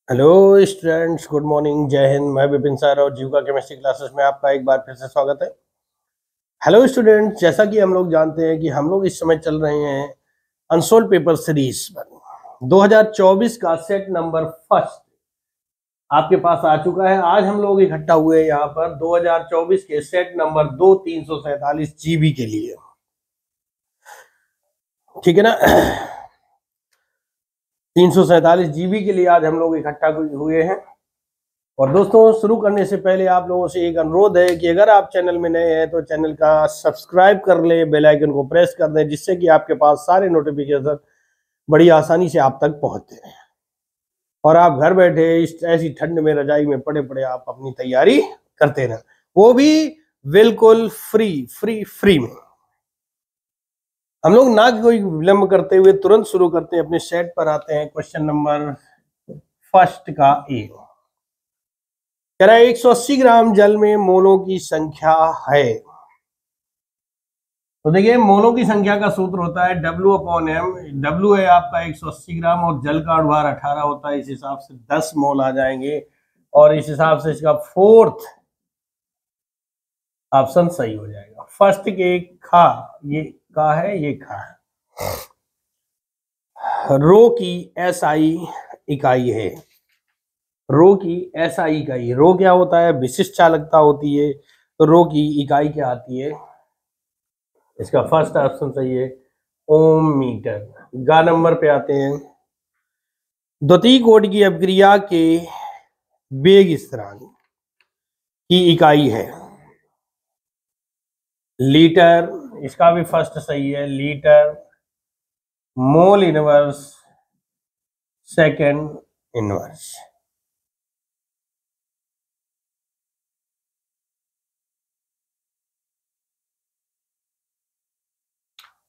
Hello students, good morning, जय हिंद। मैं Vipin sir और जीव का केमिस्ट्री क्लासेस में आपका एक बार फिर से स्वागत है। हेलो स्टूडेंट्स, जैसा कि हम लोग जानते हैं कि हम लोग इस समय चल रहे हैं अनसोल्व पेपर सीरीज पर। 2024 का सेट नंबर फर्स्ट आपके पास आ चुका है। आज हम लोग इकट्ठा हुए यहाँ पर 2024 के सेट नंबर 2 347 जीबी के लिए, ठीक है ना। 347 जीबी के लिए आज हम लोग इकट्ठा हुए हैं। और दोस्तों, शुरू करने से पहले आप लोगों से एक अनुरोध है कि अगर आप चैनल में नए हैं तो चैनल का सब्सक्राइब कर लें, बेल आइकन को प्रेस कर दें, जिससे कि आपके पास सारे नोटिफिकेशन बड़ी आसानी से आप तक पहुंचते हैं और आप घर बैठे इस ऐसी ठंड में रजाई में पड़े पड़े आप अपनी तैयारी करते रहें, वो भी बिल्कुल फ्री में। हम लोग ना कोई विलंब करते हुए तुरंत शुरू करते हैं, अपने सेट पर आते हैं। क्वेश्चन नंबर फर्स्ट का ए कह रहा है 180 ग्राम जल में मोलों की संख्या है। तो देखिए, मोलों की संख्या का सूत्र होता है W/M। W है आपका 180 ग्राम और जल का अनुभार 18 होता है, इस हिसाब से 10 मोल आ जाएंगे और इस हिसाब से इसका फोर्थ ऑप्शन सही हो जाएगा। फर्स्ट के खा, ये का है, ये खा है। रो की SI इकाई है। रो की SI इकाई, रो क्या होता है, विशिष्ट चालकता होती है। तो रो की इकाई क्या आती है, इसका फर्स्ट ऑप्शन सही है, ओम मीटर। गा नंबर पे आते हैं। द्वितीय कोटि की अभिक्रिया के वेग स्थिरांक की इकाई है लीटर, इसका भी फर्स्ट सही है, litre mole inverse second inverse.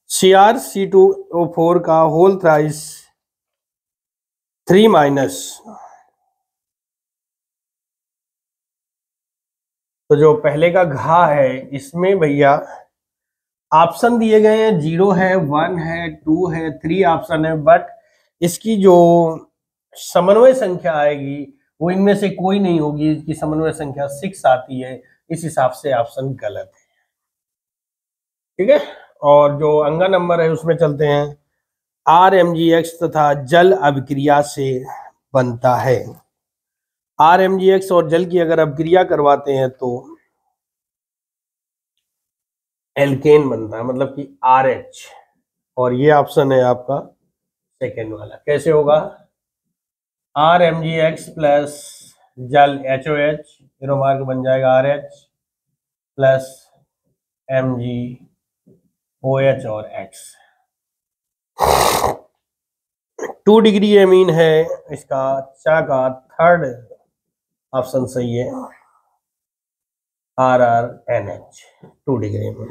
CrC2O4 का होल थ्राइस 3 माइनस, तो जो पहले का घा है इसमें भैया ऑप्शन दिए गए हैं, 0 है, 1 है, 2 है, 3 ऑप्शन है, बट इसकी जो समन्वय संख्या आएगी वो इनमें से कोई नहीं होगी। इसकी समन्वय संख्या 6 आती है, इस हिसाब से ऑप्शन गलत है, ठीक है। और जो अंगा नंबर है उसमें चलते हैं। RMgX तथा जल अभिक्रिया से बनता है। RMgX और जल की अगर अभिक्रिया करवाते हैं तो एल्केन बनता है, मतलब कि RH। और ये ऑप्शन है आपका सेकेंड वाला। कैसे होगा, RMgX प्लस जल HOH, जीरो मार्क बन जाएगा RH प्लस MgOH और X। 2 डिग्री एमीन है, इसका चा का थर्ड ऑप्शन सही है, RRNH 2 डिग्री एमीन।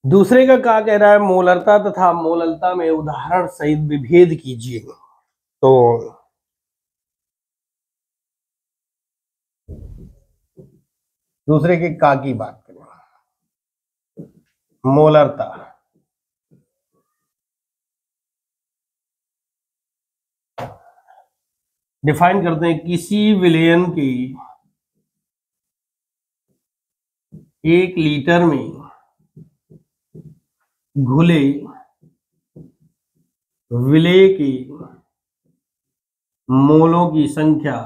दूसरे का क्या कह रहा है, मोलरता तथा मोललता में उदाहरण सहित विभेद कीजिए। तो दूसरे के का की बात करें, मोलरता। डिफाइन करते हैं, किसी विलयन की 1 लीटर में घुले विलेय की मोलों की संख्या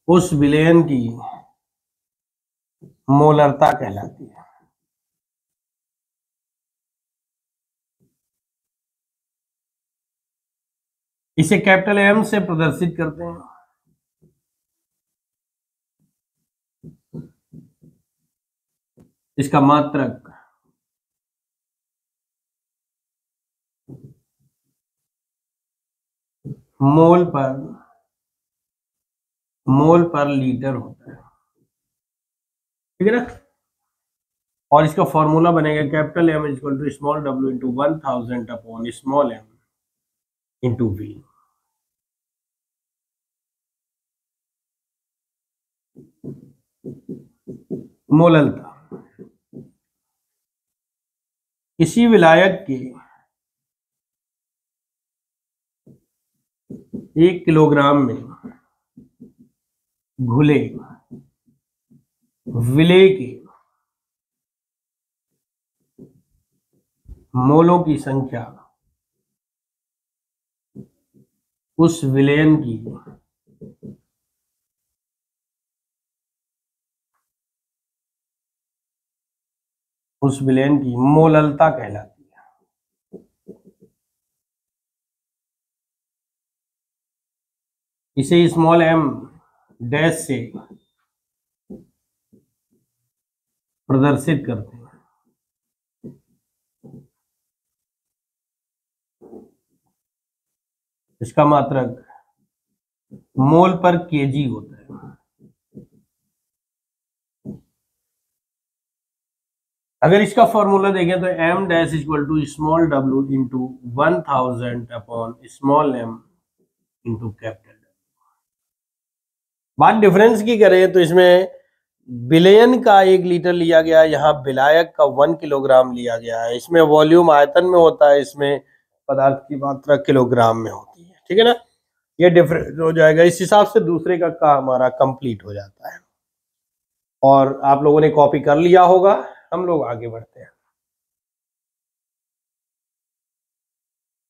उस विलयन की मोलरता कहलाती है। इसे कैपिटल M से प्रदर्शित करते हैं। इसका मात्रक मोल पर लीटर होता है, ठीक है ना। और इसका फॉर्मूला बनेगा capital M equal to small w into 1000 upon small m into v। मोललता किसी विलायक के 1 किलोग्राम में घुले विलेय के मोलों की संख्या उस विलयन की मोललता कहलाती है। इसे स्मॉल एम डैश से प्रदर्शित करते हैं। इसका मात्रक मोल पर केजी होता है। अगर इसका फॉर्मूला देखें तो M dash equal to small W into 1000 upon small M into capital. बात डिफरेंस की करें तो इसमें विलयन का 1 लीटर लिया गया, यहाँ विलायक का 1 किलोग्राम लिया गया है। इसमें वॉल्यूम आयतन में होता है, इसमें पदार्थ की मात्रा किलोग्राम में होती है। ठीक है ना, ये डिफरेंस हो जाएगा। इस हिसाब से दूसरे का हमारा कंप्लीट हो जाता है। और आप लोगों ने कॉपी कर लिया होगा। हम लोग आगे बढ़ते हैं,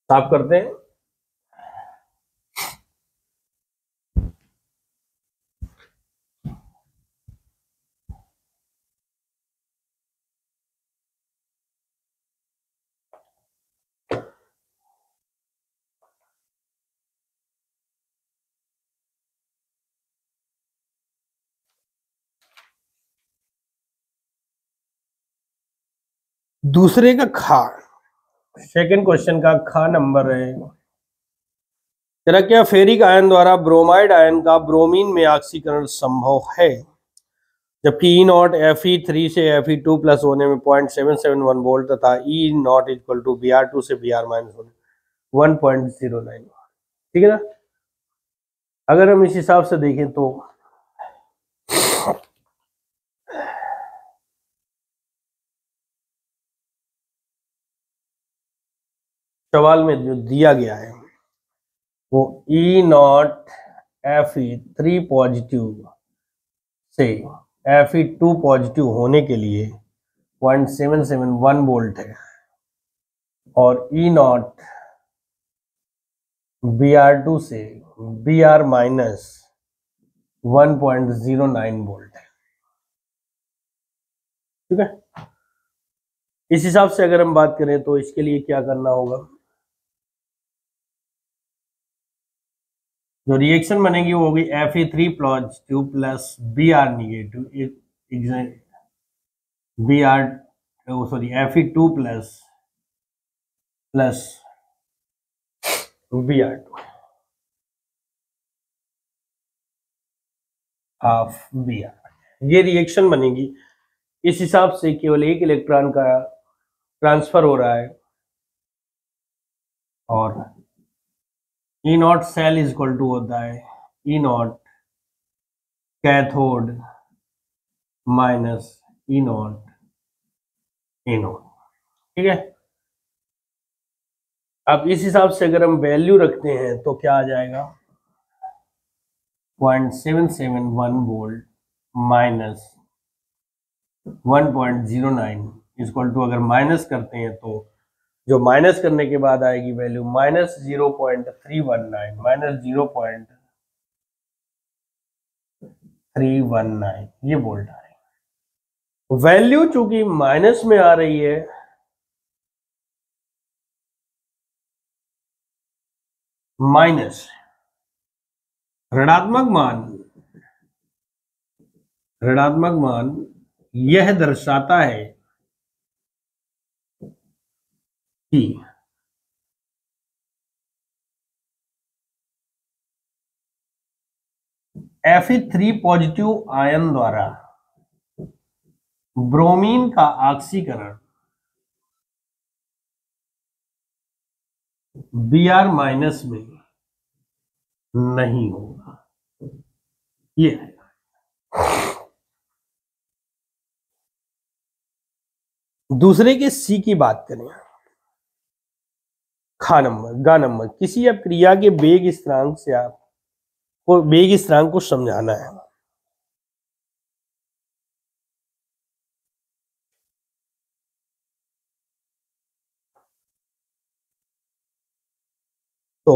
साफ करते हैं। दूसरे का खा, सेकंड क्वेश्चन का खा नंबर है। तेरा क्या फेरिक आयन द्वारा ब्रोमाइड आयन का ब्रोमीन में ऑक्सीकरण संभव है, जबकि ई नॉट Fe3 से Fe2 प्लस होने में 0.771 वोल्ट तथा ई नॉट इक्वल टू Br2 से Br माइनस होने 1.09। ठीक है ना। अगर हम इस हिसाब से देखें तो सवाल में जो दिया गया है वो ई नॉट Fe3 पॉजिटिव से Fe2 पॉजिटिव होने के लिए 0.771 वोल्ट है और ई नॉट Br2 से Br माइनस 1.09 वोल्ट है। ठीक है। इस हिसाब से अगर हम बात करें तो इसके लिए क्या करना होगा, जो रिएक्शन बनेगी वो होगी Fe3 positive plus Br negative Fe2 plus Br2 half Br, ये रिएक्शन बनेगी। इस हिसाब से केवल 1 इलेक्ट्रॉन का ट्रांसफर हो रहा है और E nought cell is equal to होता है E nought cathode minus E nought anode. ठीक है। अब इस हिसाब से अगर हम वैल्यू रखते हैं तो क्या आ जाएगा, 0.771 वोल्ट माइनस 1.09 इक्वल टू, अगर माइनस करते हैं तो जो माइनस करने के बाद आएगी वैल्यू माइनस 0.319 माइनस 0.319 ये वोल्ट आ रही है। वैल्यू चूंकि माइनस में आ रही है माइनस ऋणात्मक मान यह दर्शाता है कि Fe3 पॉजिटिव आयन द्वारा ब्रोमीन का ऑक्सीकरण Br माइनस में नहीं होगा। ये है। दूसरे के सी की बात करें, गा नंबर, किसी अपक्रिया के वेग स्थिरांक से आपको वेग स्थिरांक को समझाना है। तो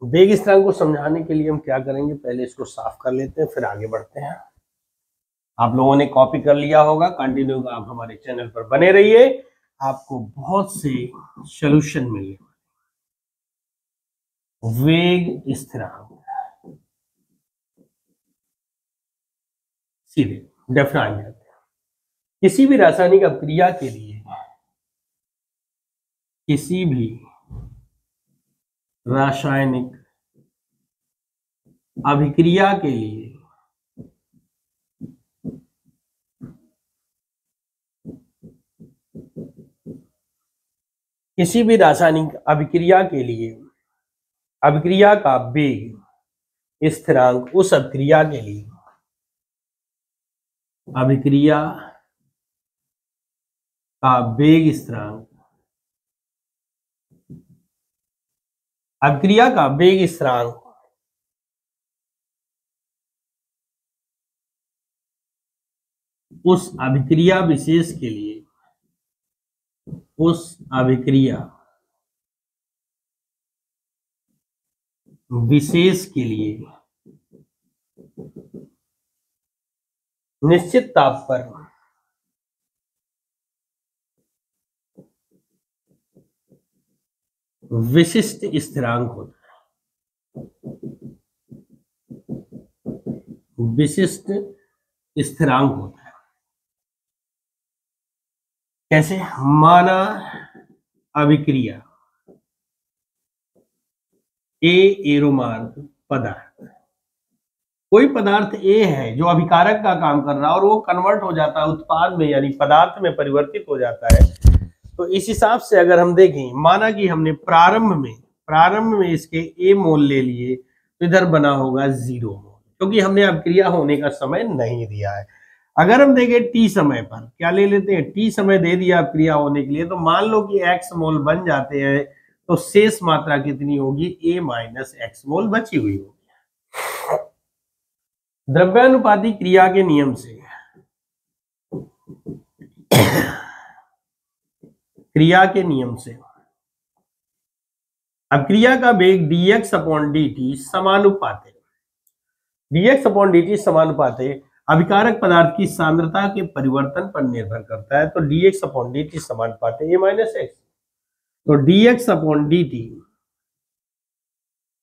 वेग स्थिरांक को समझाने के लिए हम क्या करेंगे, पहले इसको साफ कर लेते हैं, फिर आगे बढ़ते हैं। आप लोगों ने कॉपी कर लिया होगा, कंटिन्यू आप हमारे चैनल पर बने रहिए, आपको बहुत से सॉल्यूशन मिलेंगे। वेग स्थिरांक सीधे डेफिनेट करते हैं। किसी भी रासायनिक अपक्रिया के लिए, किसी भी रासायनिक अभिक्रिया के लिए किसी भी रासायनिक अभिक्रिया के लिए अभिक्रिया का वेग स्थिरांक उस अभिक्रिया के लिए अभिक्रिया का वेग स्थिरांक अभिक्रिया का वेग स्थिरांक उस अभिक्रिया विशेष के लिए उस अभिक्रिया विशेष के लिए निश्चित ताप पर विशिष्ट स्थिरांक होता है। विशिष्ट स्थिरांक होता है। कैसे? माना अभिक्रिया ए एरोमार्ग पदार्थ, कोई पदार्थ ए है जो अभिकारक का काम कर रहा है और वो कन्वर्ट हो जाता है उत्पाद में, यानी पदार्थ में परिवर्तित हो जाता है। तो इस हिसाब से अगर हम देखें, माना कि हमने प्रारंभ में इसके ए मोल ले लिए, तो इधर बना होगा 0 मोल, क्योंकि हमने अभिक्रिया होने का समय नहीं दिया है। अगर हम देखें टी समय पर, क्या ले लेते हैं, टी समय दे दिया अभिक्रिया होने के लिए, तो मान लो कि x मोल बन जाते हैं, तो शेष मात्रा कितनी होगी, a माइनस एक्स मोल बची हुई होगी। द्रव्यानुपाती क्रिया के नियम से अभिक्रिया का वेग dx अपॉन dt समानुपात है अभिकारक पदार्थ की सांद्रता के परिवर्तन पर निर्भर करता है। तो dx अपॉन dt समानुपात है a माइनस एक्स। तो dx upon dt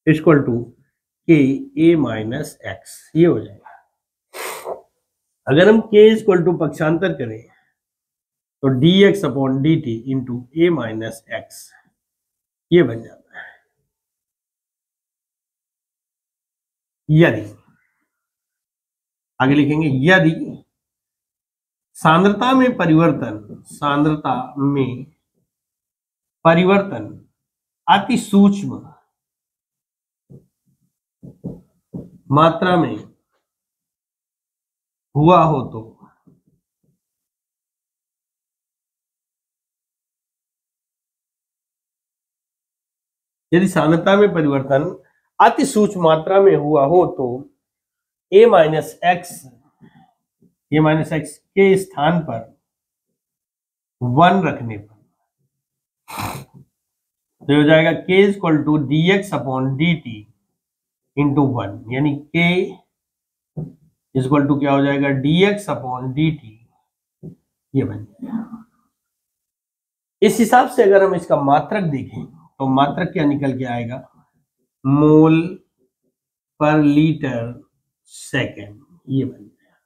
equal to k a minus x, ये हो जाएगा। अगर हम k इक्वल टू पक्षांतर करें तो dx upon dt into a minus x, ये बन जाता है। यदि आगे लिखेंगे, यदि सांद्रता में परिवर्तन अति सूक्ष्म मात्रा में हुआ हो तो यदि सांद्रता में परिवर्तन अति सूक्ष्म मात्रा में हुआ हो तो a माइनस एक्स के स्थान पर 1 रखने पर तो हो जाएगा k equal to dx upon dt into 1, यानी k इक्वल टू क्या हो जाएगा, dx अपॉन dt, ये बन जाएगा। इस हिसाब से अगर हम इसका मात्रक देखें तो मात्रक क्या निकल के आएगा, मोल पर लीटर सेकेंड, ये बन जाएगा।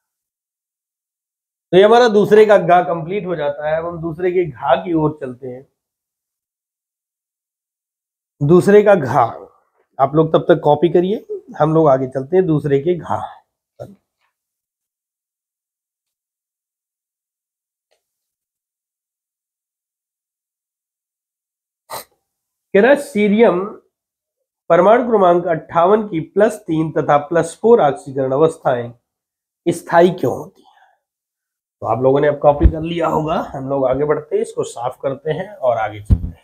तो ये हमारा दूसरे का घा कंप्लीट हो जाता है। अब हम दूसरे के घा की ओर चलते हैं। दूसरे का घा आप लोग तब तक कॉपी करिए, हम लोग आगे चलते हैं दूसरे के घा। कह रहा है सीरियम परमाणु क्रमांक 58 की +3 तथा +4 ऑक्सीकरण अवस्थाएं स्थायी क्यों होती है। तो आप लोगों ने अब कॉपी कर लिया होगा। हम लोग आगे बढ़ते हैं, इसको साफ करते हैं और आगे चलते हैं।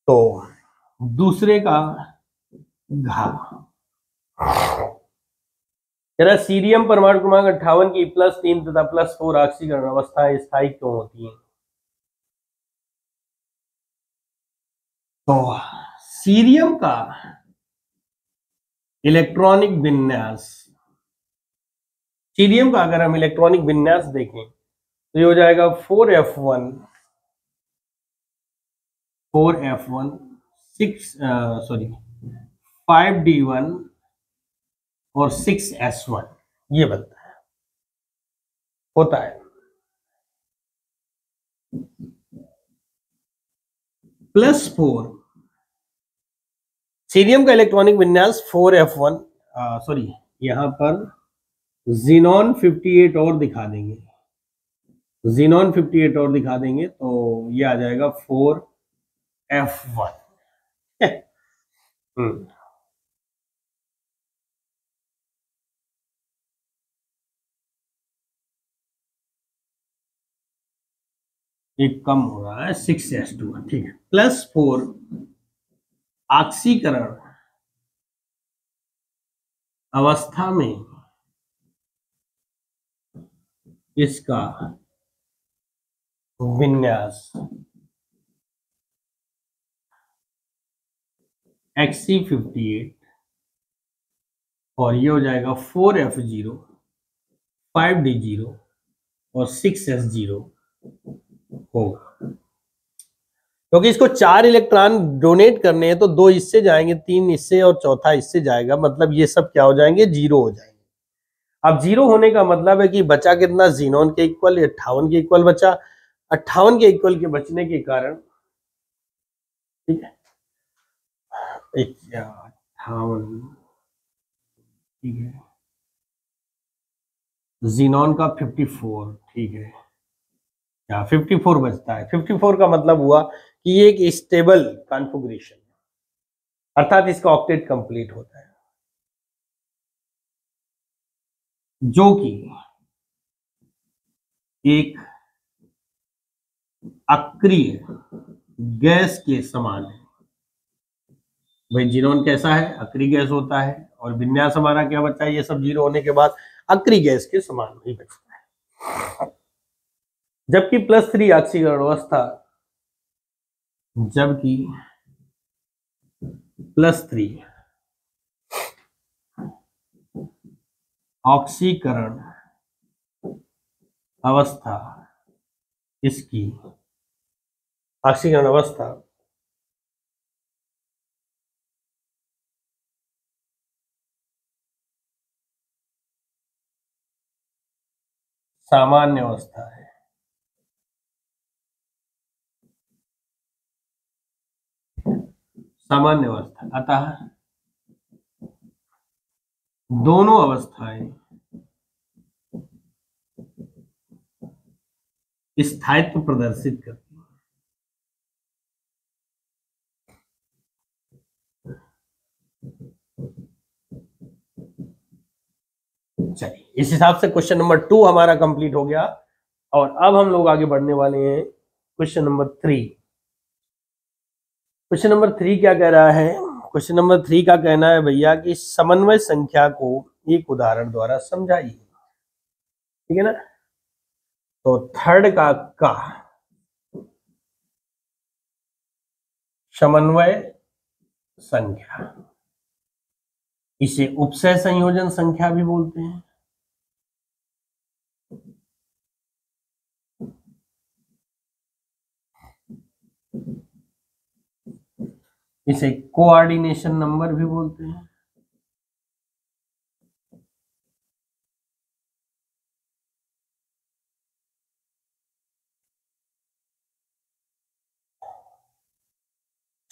तो दूसरे का घाव, जरा सीरियम परमाणु क्रमांक 58 की +3 तथा +4 ऑक्सीकरण अवस्थाएं स्थायी क्यों होती हैं? तो सीरियम का इलेक्ट्रॉनिक विन्यास, सीरियम का अगर हम इलेक्ट्रॉनिक विन्यास देखें तो ये हो जाएगा 4f1 6 सॉरी 5d1 और 6s1, ये बनता है, होता है। +4 सीरियम का इलेक्ट्रॉनिक विन्यास 4f1, सॉरी यहां पर जीनॉन 58 और दिखा देंगे, जीनॉन 58 और दिखा देंगे तो ये आ जाएगा 4f1। एक कम हो रहा है 6s2, ठीक है। +4 ऑक्सीकरण अवस्था में इसका विन्यास Xc58 और ये हो जाएगा 4f0 5d0 और 6s0 होगा। क्योंकि इसको 4 इलेक्ट्रॉन डोनेट करने हैं तो 2 इससे जाएंगे, 3 इससे और चौथा इससे जाएगा, मतलब ये सब क्या हो जाएंगे, 0 हो जाएंगे। अब 0 होने का मतलब है कि बचा कितना, जीनोन के इक्वल, 58 के इक्वल बचा। 58 के इक्वल के बचने के कारण, ठीक है, 58, ठीक है, जीनोन का 54, ठीक है, या 54 बचता है। 54 का मतलब हुआ कि ये एक स्टेबल कॉन्फ़िगरेशन, अर्थात इसका ऑक्टेट कंप्लीट होता है, जो कि एक अक्रिय गैस के समान है। भाई जीनोन कैसा है, अक्रिय गैस होता है, और विन्यास हमारा क्या बचा है, ये सब 0 होने के बाद अक्रिय गैस के समान ही बचता है। जबकि +3 ऑक्सीकरण अवस्था, जबकि +3 ऑक्सीकरण अवस्था, इसकी ऑक्सीकरण अवस्था सामान्य अवस्था है, सामान्य अवस्था, अतः दोनों अवस्थाएं स्थायित्व प्रदर्शित करती हैं। चलिए, इस हिसाब से क्वेश्चन नंबर 2 हमारा कंप्लीट हो गया, और अब हम लोग आगे बढ़ने वाले हैं क्वेश्चन नंबर 3। क्वेश्चन नंबर 3 क्या कह रहा है, क्वेश्चन नंबर 3 का कहना है भैया कि समन्वय संख्या को एक उदाहरण द्वारा समझाइए, ठीक है ना। तो थर्ड का समन्वय संख्या, इसे उपसय संयोजन संख्या भी बोलते हैं। इसे कोऑर्डिनेशन नंबर भी बोलते हैं।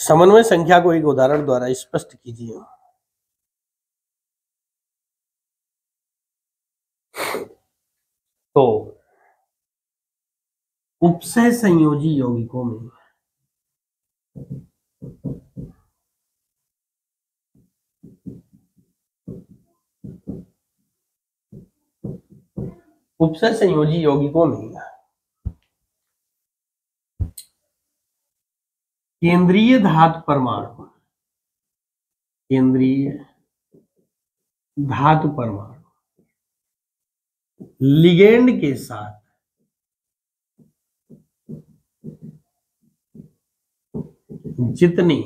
समन्वय संख्या को एक उदाहरण द्वारा स्पष्ट कीजिए। तो उपसय संयोजी यौगिकों में उपसय संयोजी यौगिकों में केंद्रीय धातु परमाणु, केंद्रीय धातु परमाणु लिगेंड के साथ जितने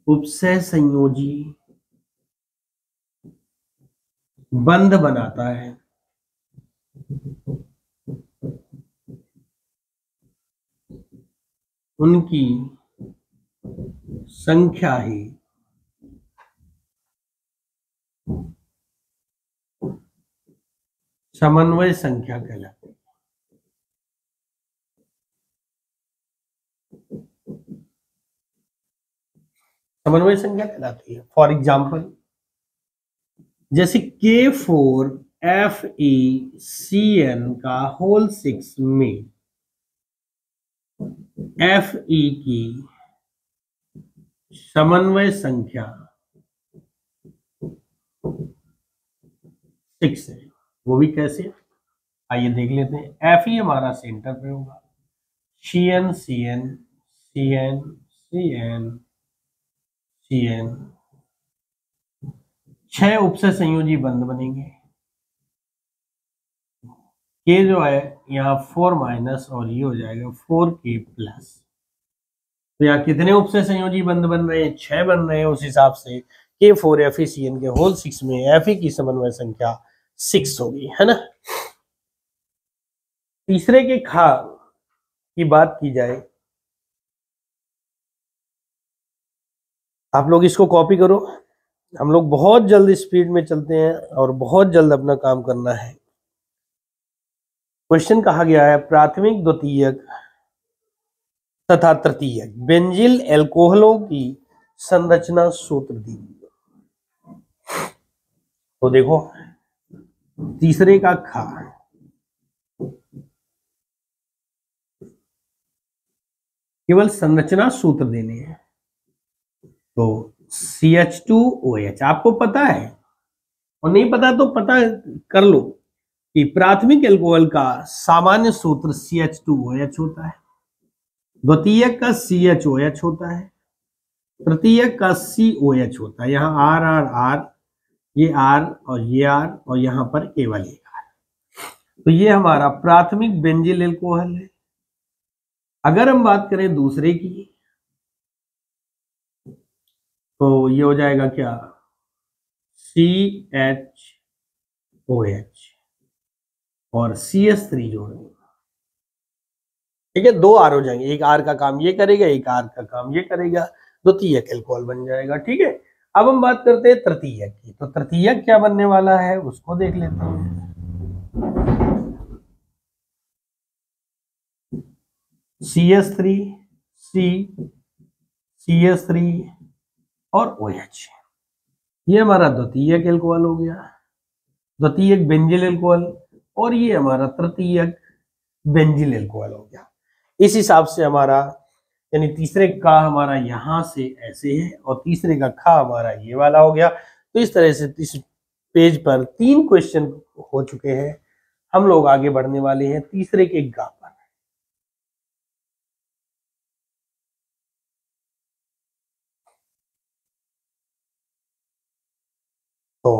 उपसय संयोजी बंध बनाता है उनकी संख्या ही समन्वय संख्या कहलाती है। समन्वय संख्या कहलाती है। फॉर एग्जाम्पल जैसे K4FeCN का होल 6 में Fe की समन्वय संख्या 6 है। वो भी कैसे, आइए देख लेते हैं। Fe हमारा सेंटर पे होगा, CN CN CN CN CN 6 उपसय संयोजी बंध बनेंगे। K जो है यहाँ 4 माइनस और ये हो जाएगा 4K प्लस। तो यहाँ कितने उपसय संयोजी बंध बन रहे हैं? 6 बन रहे हैं। उस हिसाब से K4FeCN के होल 6 में Fe की समन्वय संख्या 6 होगी, है ना। तीसरे के खा की बात की जाए, आप लोग इसको कॉपी करो। हम लोग बहुत जल्द स्पीड में चलते हैं और बहुत जल्द अपना काम करना है। क्वेश्चन कहा गया है प्राथमिक, द्वितीयक तथा तृतीयक बेंजिल एल्कोहलों की संरचना सूत्र दी। तो देखो तीसरे का खा, केवल संरचना सूत्र देने हैं। तो CH2OH आपको पता है, और नहीं पता तो पता कर लो कि प्राथमिक एल्कोहल का सामान्य सूत्र CH2OH होता है, द्वितीयक का CHOH होता है, तृतीयक का COH होता है। यहाँ R R R, ये R और ये R, और यहाँ पर केवल एक R। तो ये हमारा प्राथमिक बेंजिल एल्कोहल है। अगर हम बात करें दूसरे की, तो ये हो जाएगा क्या, CHOH और CH3 जोड़ेंगे। ठीक है, 2 R हो जाएंगे, एक R का काम ये करेगा, एक R का काम ये करेगा, द्वितीयक एल्कोहल बन जाएगा। ठीक है, अब हम बात करते हैं तृतीयक की। तो तृतीयक क्या बनने वाला है उसको देख लेते हैं। CH3 C CH3 और OH, ये हमारा द्वितीयक एल्कोहल हो गया, द्वितीयक बेंजिल एल्कोहल, और ये हमारा तृतीयक बेंजिल एल्कोहल हो गया। इस हिसाब से हमारा यानी तीसरे का हमारा यहां से ऐसे है और तीसरे का खा हमारा ये वाला हो गया। तो इस तरह से इस पेज पर 3 क्वेश्चन हो चुके हैं। हम लोग आगे बढ़ने वाले हैं तीसरे के गा पर। तो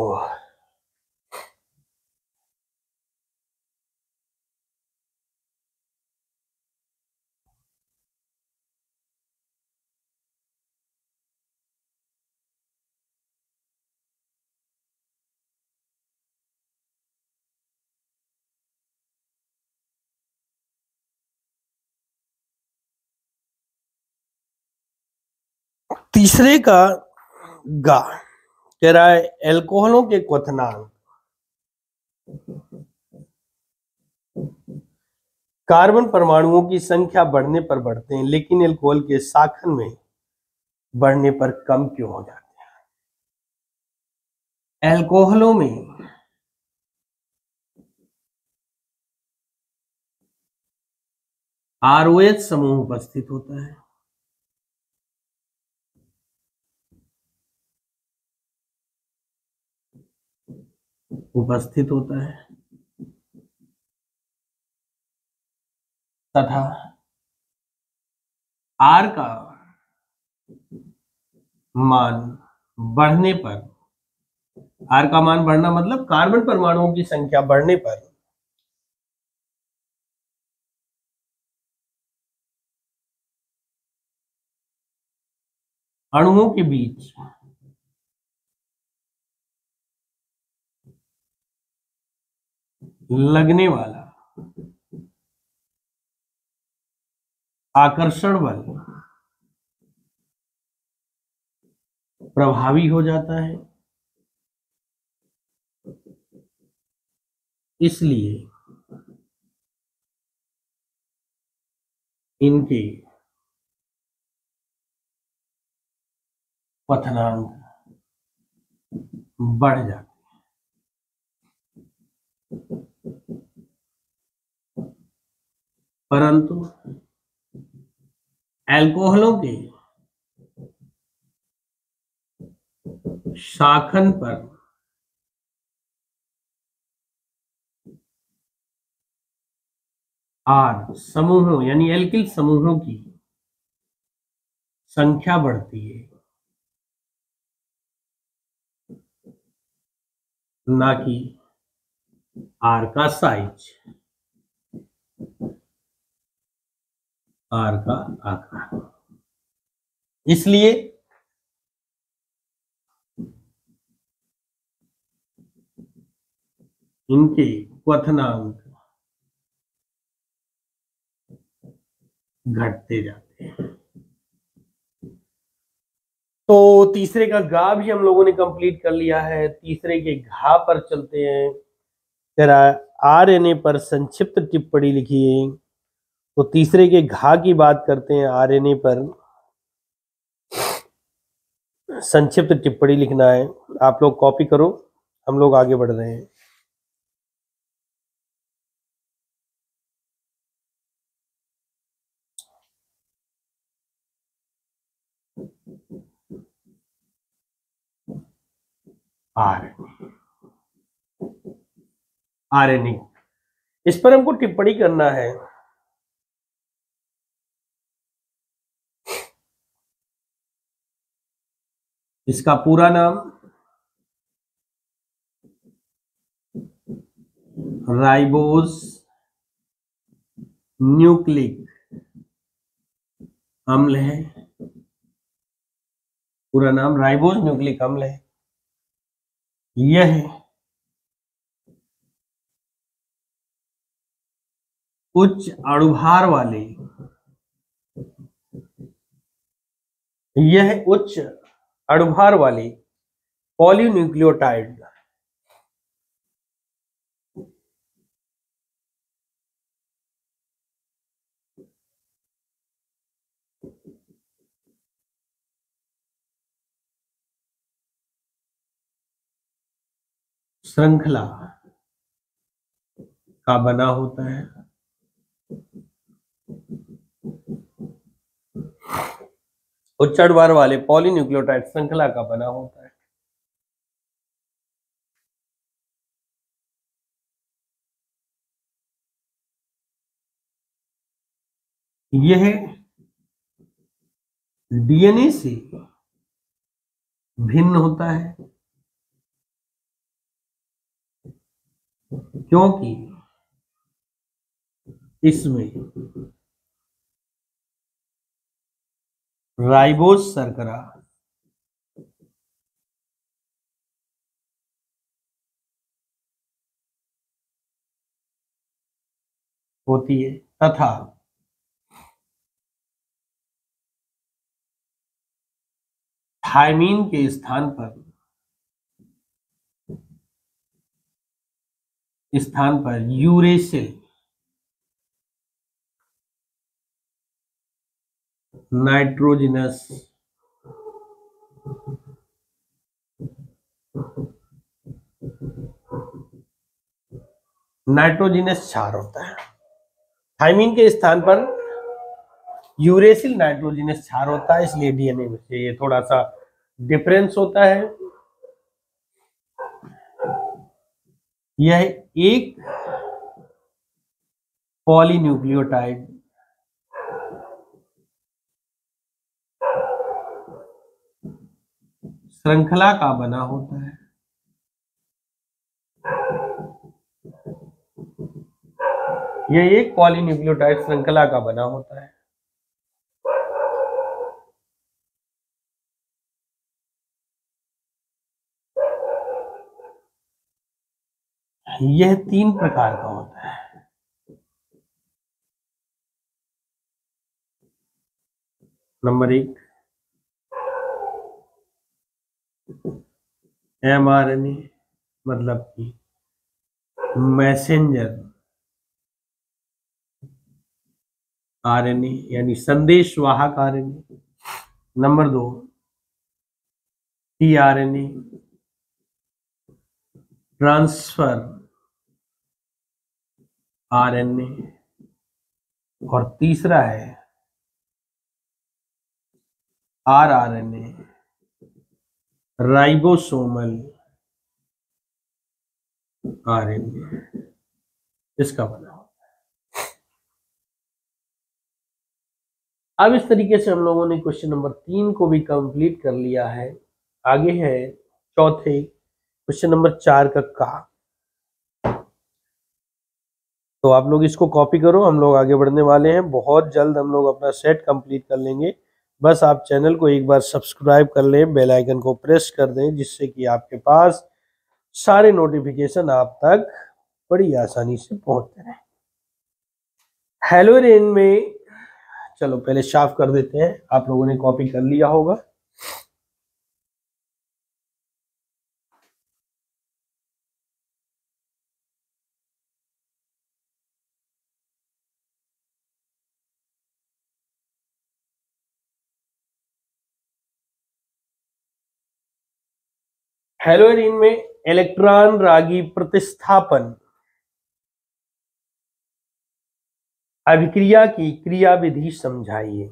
तीसरे का गा कह रहा है एल्कोहलों के क्वथनांक कार्बन परमाणुओं की संख्या बढ़ने पर बढ़ते हैं, लेकिन एल्कोहल के शाखन में बढ़ने पर कम क्यों हो जाते हैं। एल्कोहलों में ROH समूह उपस्थित होता है, उपस्थित होता है तथा R का मान बढ़ने पर, R का मान बढ़ना मतलब कार्बन परमाणुओं की संख्या बढ़ने पर अणुओं के बीच लगने वाला आकर्षण बल प्रभावी हो जाता है। इसलिए इनके क्वथनांक बढ़ जाते हैं। परंतु अल्कोहलों के शाखन पर R समूहों यानी एल्किल समूहों की संख्या बढ़ती है, ना कि R का साइज, R का आकार। इसलिए इनके क्वथनांक घटते जाते हैं। तो तीसरे का घा भी हम लोगों ने कंप्लीट कर लिया है। तीसरे के घा पर चलते हैं। जरा आरएनए पर संक्षिप्त टिप्पणी लिखिए। तो तीसरे के घा की बात करते हैं। आरएनए पर संक्षिप्त टिप्पणी लिखना है। आप लोग कॉपी करो, हम लोग आगे बढ़ रहे हैं। आरएनए इस पर हमको टिप्पणी करना है। इसका पूरा नाम राइबोज न्यूक्लिक अम्ल है। पूरा नाम राइबोज न्यूक्लिक अम्ल है। यह उच्च अणुभार वाले पॉलीन्यूक्लियोटाइड श्रृंखला का बना होता है। उच्च अणुभार वाले पॉलीन्यूक्लियोटाइड श्रृंखला का बना होता है। यह डीएनए से भिन्न होता है, क्योंकि इसमें राइबोज शर्करा होती है तथा थायमीन के स्थान पर यूरेसिल नाइट्रोजिनस क्षार होता है। थायमीन के स्थान पर यूरेसिल नाइट्रोजिनस क्षार होता है, इसलिए डीएनए में से ये थोड़ा सा डिफरेंस होता है। यह एक पॉलीन्यूक्लियोटाइड श्रृंखला का बना होता है। यह एक पॉलीन्यूक्लियोटाइड श्रृंखला का बना होता है। यह 3 प्रकार का होता है। नंबर 1 mRNA, मतलब कि मैसेंजर आरएनए यानी संदेशवाहक RNA. Number 2 tRNA, transfer RNA. और तीसरा है आरआरएनए, राइबोसोमल आरएनए, इसका बना होता है। अब इस तरीके से हम लोगों ने क्वेश्चन नंबर 3 को भी कंप्लीट कर लिया है। आगे है चौथे क्वेश्चन नंबर 4 का। तो आप लोग इसको कॉपी करो, हम लोग आगे बढ़ने वाले हैं। बहुत जल्द हम लोग अपना सेट कंप्लीट कर लेंगे। बस आप चैनल को एक बार सब्सक्राइब कर लें, बेल आइकन को प्रेस कर दें, जिससे कि आपके पास सारे नोटिफिकेशन आप तक बड़ी आसानी से पहुंचते रहें। हेलोरेन में, चलो पहले साफ कर देते हैं, आप लोगों ने कॉपी कर लिया होगा। हेलोरेन में इलेक्ट्रॉन रागी प्रतिस्थापन अभिक्रिया की क्रियाविधि समझाइए।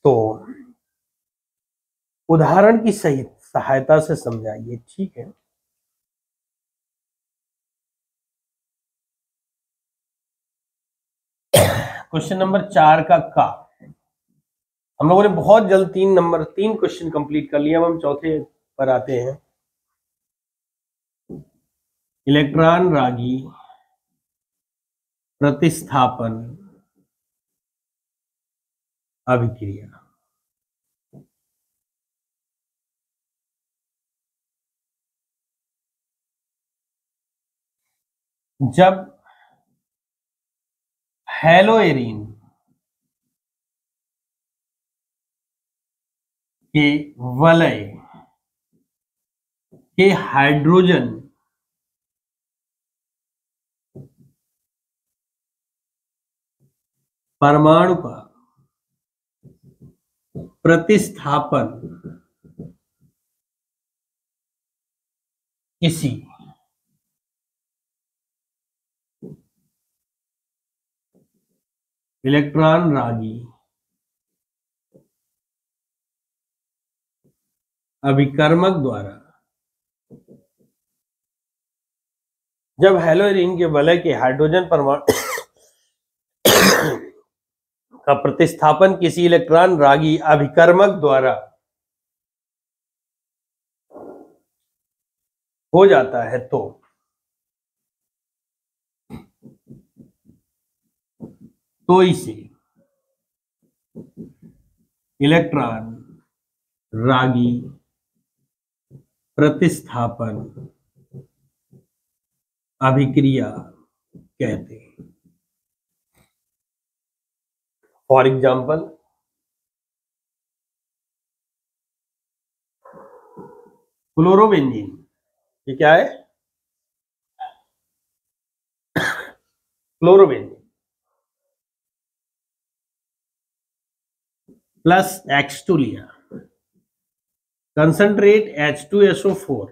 तो उदाहरण की सही सहायता से समझाइए, ठीक है। क्वेश्चन नंबर 4 का हम लोगों ने बहुत जल्द 3 क्वेश्चन कंप्लीट कर लिया। अब हम चौथे पर आते हैं। इलेक्ट्रॉन रागी प्रतिस्थापन अभिक्रिया। जब हेलोएरिन के वलय के हाइड्रोजन परमाणु का प्रतिस्थापन किसी इलेक्ट्रॉन रागी अभिकर्मक द्वारा, जब हेलोएरिन के वलय के हाइड्रोजन परमाणु का प्रतिस्थापन किसी इलेक्ट्रॉन रागी अभिकर्मक द्वारा हो जाता है, तो इसे इलेक्ट्रॉन रागी प्रतिस्थापन अभिक्रिया कहते हैं। फॉर एग्जाम्पल, क्लोरोबेंजीन, ये क्या है? क्लोरोबेंजीन प्लस H2 लिया, कंसंट्रेट H2SO4,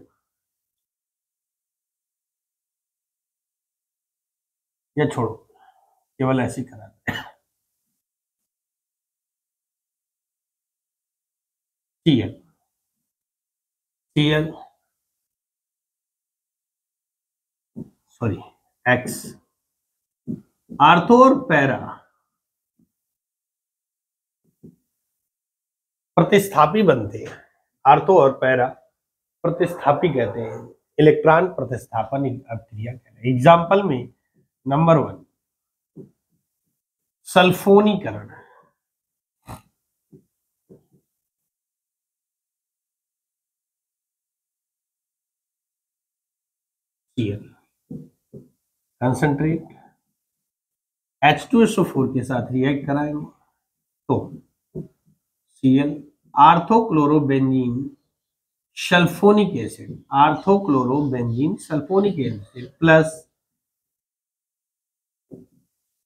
या छोड़ो, केवल ऐसे ही कराते हैं। Cl, Cl sorry X, ortho और पैरा प्रतिस्थापी बनते हैं। आर्थो और पैरा प्रतिस्थापी कहते हैं, इलेक्ट्रॉन प्रतिस्थापन अभिक्रिया कहते हैं। एग्जाम्पल में नंबर 1 सल्फोनीकरण, Cl कंसंट्रेट H2SO4 के साथ रिएक्ट कराएंगे तो Cl orthochlorobenzene sulphonic acid, orthochlorobenzene sulphonic acid plus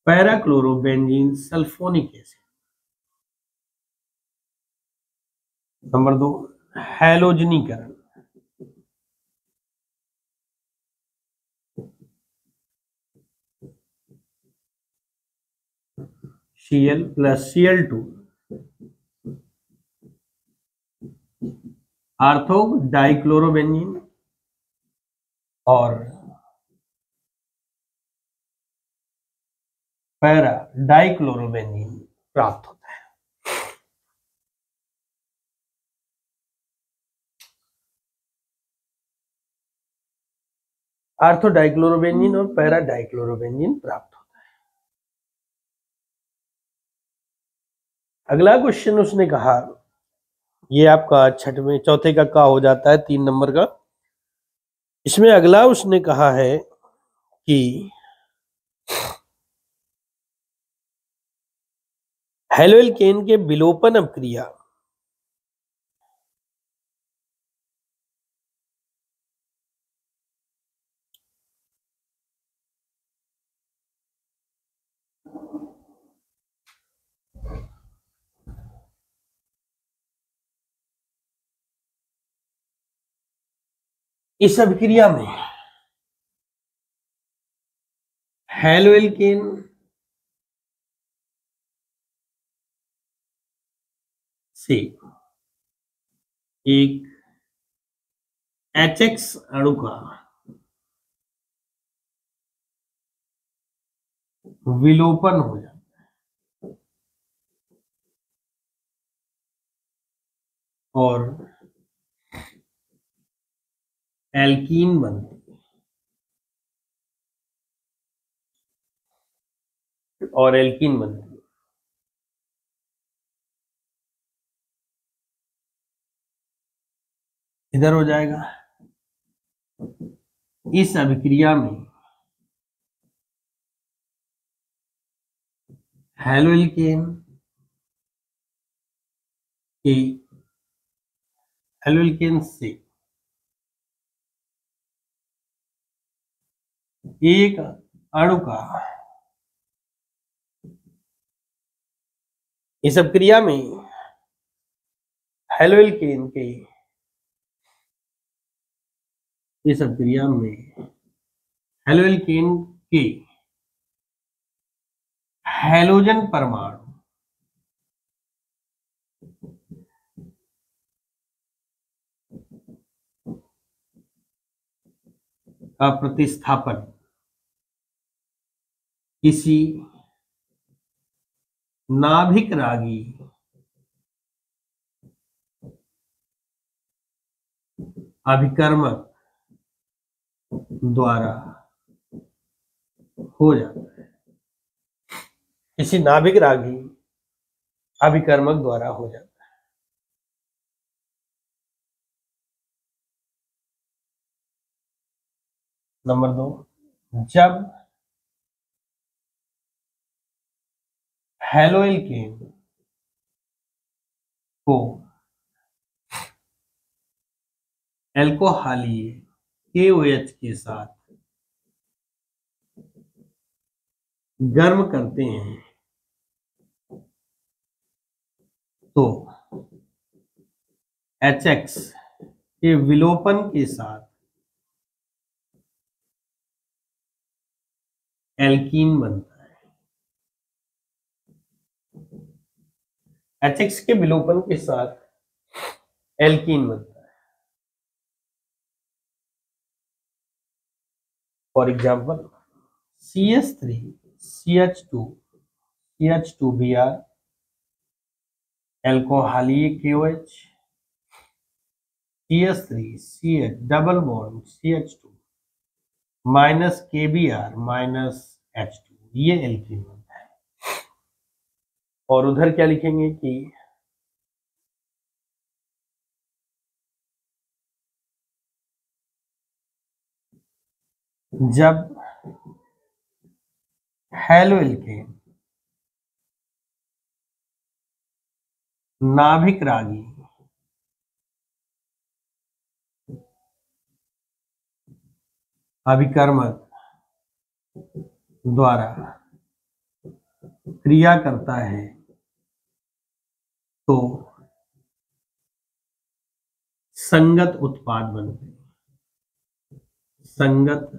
parachlorobenzene sulphonic acid. Number 2 हैलोजनीकरण, Cl plus Cl2 ortho dichlorobenzene और पैरा डाइक्लोरोबेंजीन प्राप्त होता है। आर्थो डाइक्लोरोबेंजीन और पैरा डाइक्लोरोबेंजीन प्राप्त होता है। अगला क्वेश्चन उसने कहा, ये आपका चौथे का हो जाता है, 3 नंबर का। इसमें अगला उसने कहा है कि हैलोएल्केन के विलोपन अपक्रिया इस अभिक्रिया में हैलोएल्केन से एक HX अणु का विलोपन हो जाता है और एल्कीन बनती है, और एल्कीन बनती है। इधर हो जाएगा। इस अभिक्रिया में हैलोएल्केन के हैलोएल्केन से एक अणु का, इस अभिक्रिया में हैलोएल्केन के इस अभिक्रिया में हैलोएल्केन के हैलोजन परमाणु का प्रतिस्थापन किसी नाभिक रागी अभिकर्मक द्वारा हो जाता है, किसी नाभिक रागी अभिकर्मक द्वारा हो जाता है। नंबर 2 जब हैलोएल्केन को एल्कोहलीय KOH के साथ गर्म करते हैं तो HX के विलोपन के साथ एल्कीन बनता है। HX के विलोपन के साथ एल्कीन बनता है। For example CH3 CH2 CH2Br alcohol KOH CH3 CH double bond CH2 minus KBr minus H2, ये एल्कीन बनता है। और उधर क्या लिखेंगे कि जब हैलोएल्केन नाभिक रागी अभिकर्मक द्वारा क्रिया करता है तो संगत उत्पाद बनते हैं, संगत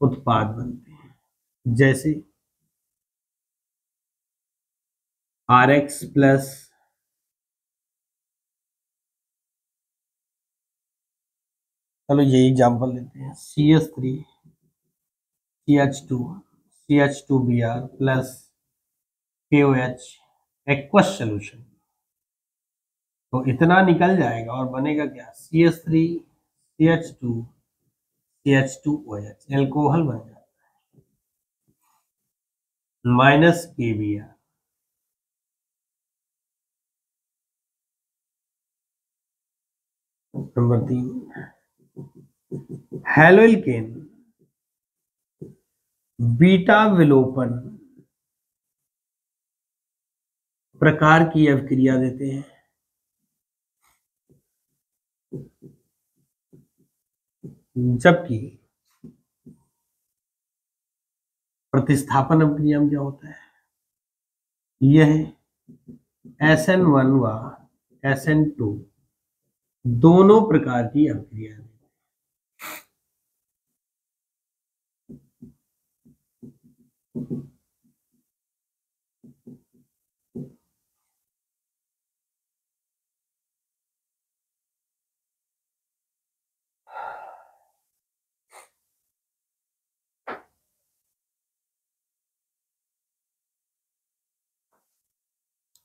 उत्पाद बनते हैं। जैसे RX प्लस चलो यही एग्जाम्पल लेते हैं, CH3 CH2 CH2Br plus KOH aqueous solution, तो इतना निकल जाएगा और बनेगा क्या, CH3 CH2 CH2OH एल्कोहल बन जाता है, minus KBr। Number 3 haloalkane beta विलोपन प्रकार की अभिक्रिया देते हैं, जबकि प्रतिस्थापन अभिक्रिया में क्या होता है, यह SN1 व SN2 दोनों प्रकार की अभिक्रिया है।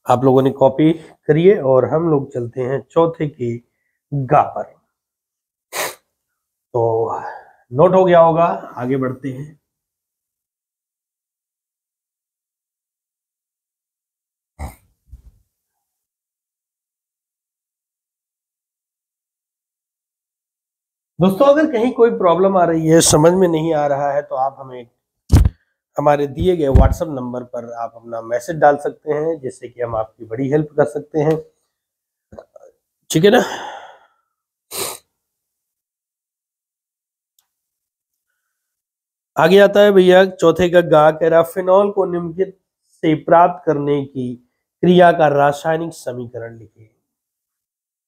आप लोगों ने कॉपी करिए और हम लोग चलते हैं चौथे के गा पर। तो नोट हो गया होगा, आगे बढ़ते हैं। दोस्तों अगर कहीं कोई प्रॉब्लम आ रही है, समझ में नहीं आ रहा है, तो आप हमें हमारे दिए गए व्हाट्सएप नंबर पर आप अपना मैसेज डाल सकते हैं, जिससे कि हम आपकी बड़ी हेल्प कर सकते हैं, ठीक है ना। आगे आता है भैया चौथे का गा, कह रहा फिनॉल को निम्नलिखित से प्राप्त करने की क्रिया का रासायनिक समीकरण लिखिए।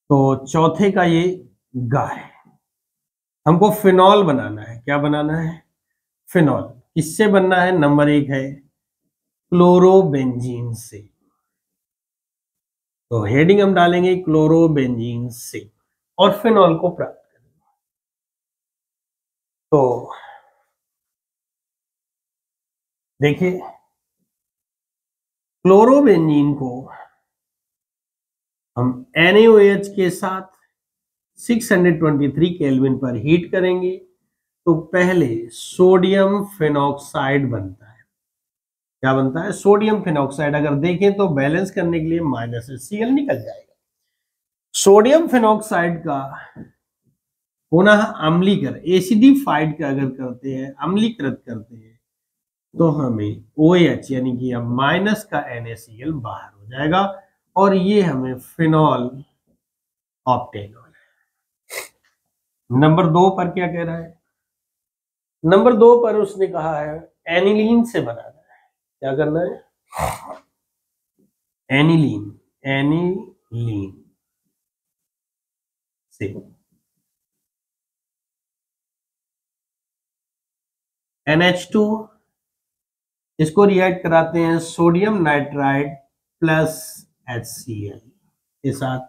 तो चौथे का ये गा है, हमको फिनॉल बनाना है। क्या बनाना है, फिनॉल। किससे बनना है, नंबर 1 है क्लोरोबेंजीन से। तो हेडिंग हम डालेंगे क्लोरोबेंजीन से और फिनॉल को प्राप्त करेंगे। तो देखिए क्लोरोबेंजीन को हम NaOH के साथ 623 केल्विन पर हीट करेंगे तो पहले सोडियम फिनॉक्साइड बनता है। क्या बनता है, सोडियम फिनॉक्साइड। अगर देखें तो बैलेंस करने के लिए माइनस Cl निकल जाएगा। सोडियम फिनॉक्साइड का पुनः अम्लीकरण, एसिडिफाइड का अगर करते हैं, अम्लीकृत करते हैं, तो हमें OH यानी कि अब माइनस का NaCl बाहर हो जाएगा और ये हमें फिनॉल ऑब्टेन होगा। नंबर 2 पर क्या कह रहा है, नंबर 2 पर उसने कहा है एनिलीन से बनाना है। क्या करना है, एनिलीन, एनिलीन से NH2, इसको रिएक्ट कराते हैं सोडियम नाइट्राइड प्लस HCl के साथ,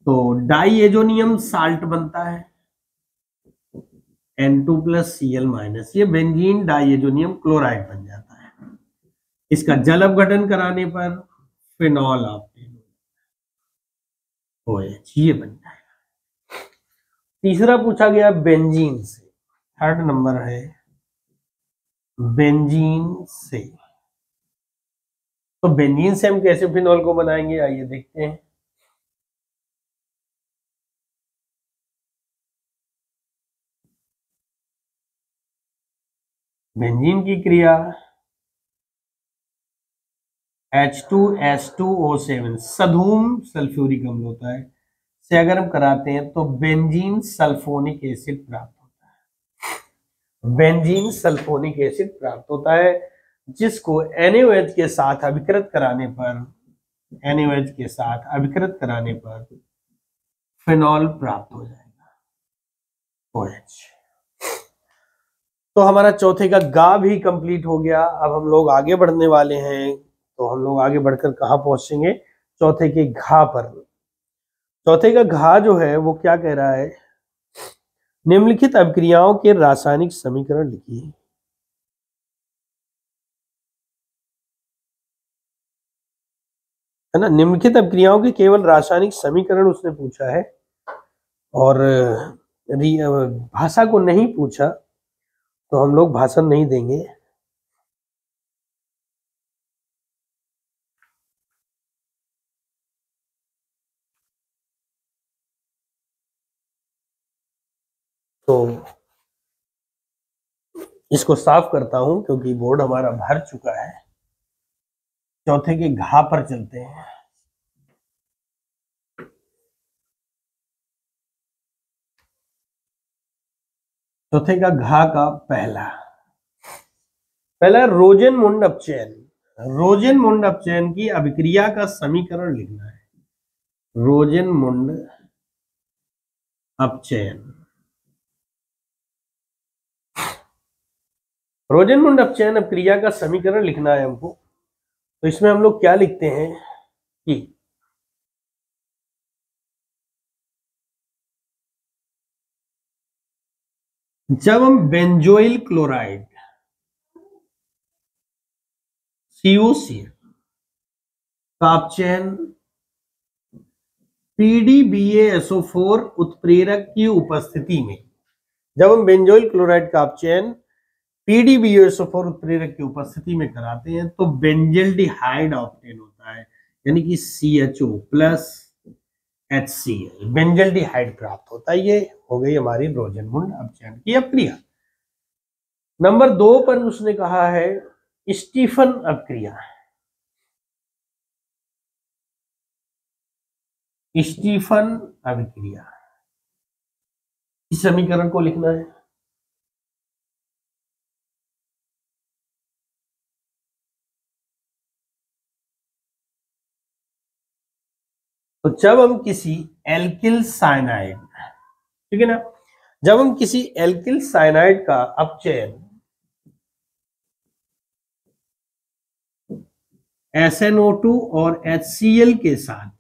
तो डाइएजोनियम साल्ट बनता है N2 प्लस Cl माइनस, ये बेंजीन डाइएजोनियम क्लोराइड बन जाता है। इसका जल अपघटन कराने पर फिनॉल ऑप्टेन OH ये बनता है। तीसरा पूछा गया बेंजीन से, थर्ड नंबर है बेंजीन से। तो बेंजीन से हम कैसे फिनॉल को बनाएंगे, आइए देखते हैं। बेंजीन की क्रिया H2S2O7 सधूम सल्फ्यूरिक अम्ल होता है से अगर हम कराते हैं तो बेंजीन सल्फोनिक एसिड प्राप्त होता है। बेंजीन सल्फोनिक एसिड प्राप्त होता है जिसको NaOH के साथ अभिकृत कराने पर, NaOH के साथ अभिकृत कराने पर फिनॉल प्राप्त हो जाएगा OH। तो हमारा चौथे का गा भी कंप्लीट हो गया। अब हम लोग आगे बढ़ने वाले हैं, तो हम लोग आगे बढ़कर कहाँ पहुंचेंगे, चौथे के घा पर। चौथे का घा जो है वो क्या कह रहा है, निम्नलिखित अभिक्रियाओं के रासायनिक समीकरण लिखिए। है ना, निम्नलिखित अभिक्रियाओं के केवल रासायनिक समीकरण उसने पूछा है और भाषा को नहीं पूछा, तो हम लोग भाषण नहीं देंगे। तो इसको साफ करता हूं क्योंकि बोर्ड हमारा भर चुका है। चौथे के घा पर चलते हैं। चौथे का घा का पहला रोजेनमुंड अपचयन। रोजेनमुंड अपचयन की अभिक्रिया का समीकरण लिखना है। रोजेनमुंड अपचयन, रोजेनमुंड अपचयन अभिक्रिया का समीकरण लिखना है हमको। तो इसमें हम लोग क्या लिखते हैं कि जब हम बेंजोइल क्लोराइड COCl का अपचयन PDBaSO4 उत्प्रेरक की उपस्थिति में, जब हम बेंजोइल क्लोराइड का अपचयन PDBaSO4 उत्प्रेरक की उपस्थिति में कराते हैं तो बेंजल्डिहाइड ऑप्टेन होता है, यानी कि CHO प्लस HCl बेंजल्डिहाइड प्राप्त होता है। ये हो गई हमारी रोजेनमुंड अपचयन की अभिक्रिया। नंबर 2 पर उसने कहा है स्टीफन अभिक्रिया। स्टीफन अभिक्रिया, इस समीकरण को लिखना है। तो जब हम किसी एल्किल साइनाइड, ठीक है ना, जब हम किसी एल्किल साइनाइड का अपचयन SNO2 और HCl के साथ,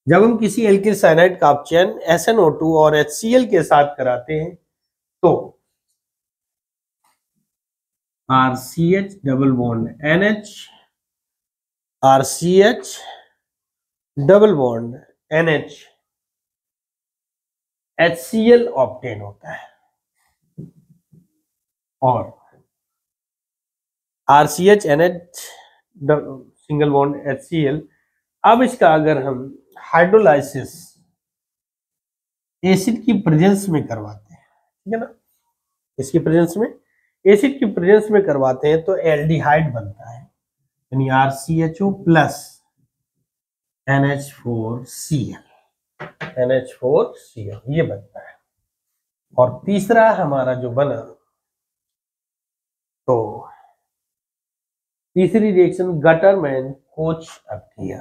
जब हम किसी एल्किल साइनाइड का अपचयन SNO2 और HCl के साथ कराते हैं तो RCH double bond NH, RCH double bond NH, HCl obtain होता है। और RCH NH single bond HCl, अब इसका अगर हम हाइड्रोलाइसिस एसिड की प्रेजेंस में करवाते हैं, ठीक है ना, इसकी प्रेजेंस में, एसिड की प्रेजेंस में करवाते हैं तो एल्डिहाइड बनता है, यानी RCHO प्लस NH4Cl, NH4Cl ये बनता है। और तीसरा हमारा जो बना, तो तीसरी रिएक्शन गटरमैन कोच अभिक्रिया,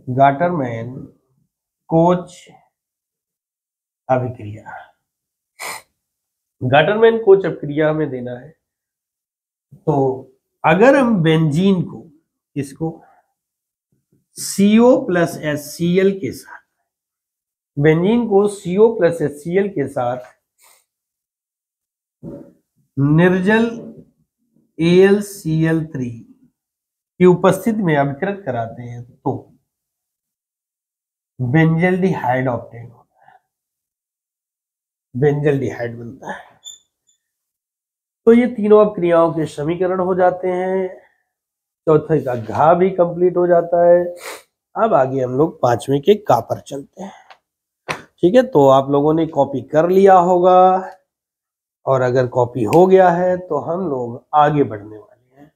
गटरमैन कोच अभिक्रिया। गटरमैन कोच अभिक्रिया हमें देना है। तो अगर हम बेंजीन को इसको CO प्लस HCl के साथ, बेंजीन को CO प्लस HCl के साथ निर्जल AlCl3 की उपस्थिति में अभिकृत कराते हैं तो बेंजल्डिहाइड ऑब्टेन होता है, बेंजल्डिहाइड बनता है। तो ये तीनों अब क्रियाओं के समीकरण हो जाते हैं। चौथे का घा भी कंप्लीट हो जाता है। अब आगे हम लोग पांचवें के का पर चलते हैं। ठीक है, तो आप लोगों ने कॉपी कर लिया होगा, और अगर कॉपी हो गया है तो हम लोग आगे बढ़ने वाले हैं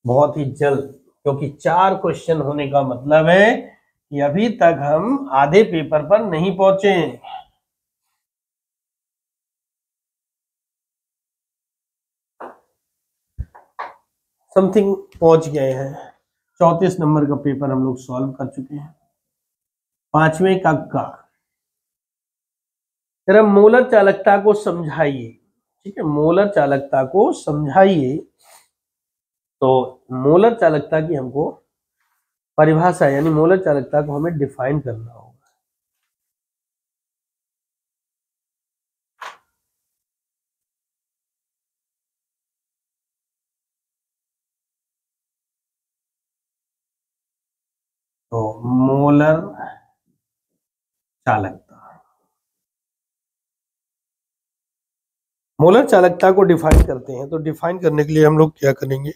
बहुत ही जल्द, क्योंकि 4 क्वेश्चन होने का मतलब है कि अभी तक हम आधे पेपर पर नहीं पहुंचे। समथिंग पहुंच गए हैं। 34 नंबर का पेपर हम लोग सॉल्व कर चुके हैं। पांचवें का जरा मोलर चालकता को समझाइए। ठीक है, मोलर चालकता को समझाइए। तो मोलर चालकता की हमको परिभाषा, यानी मोलर चालकता को हमें डिफाइन करना होगा। तो मोलर चालकता, मोलर चालकता को डिफाइन करते हैं। तो डिफाइन करने के लिए हम लोग क्या करेंगे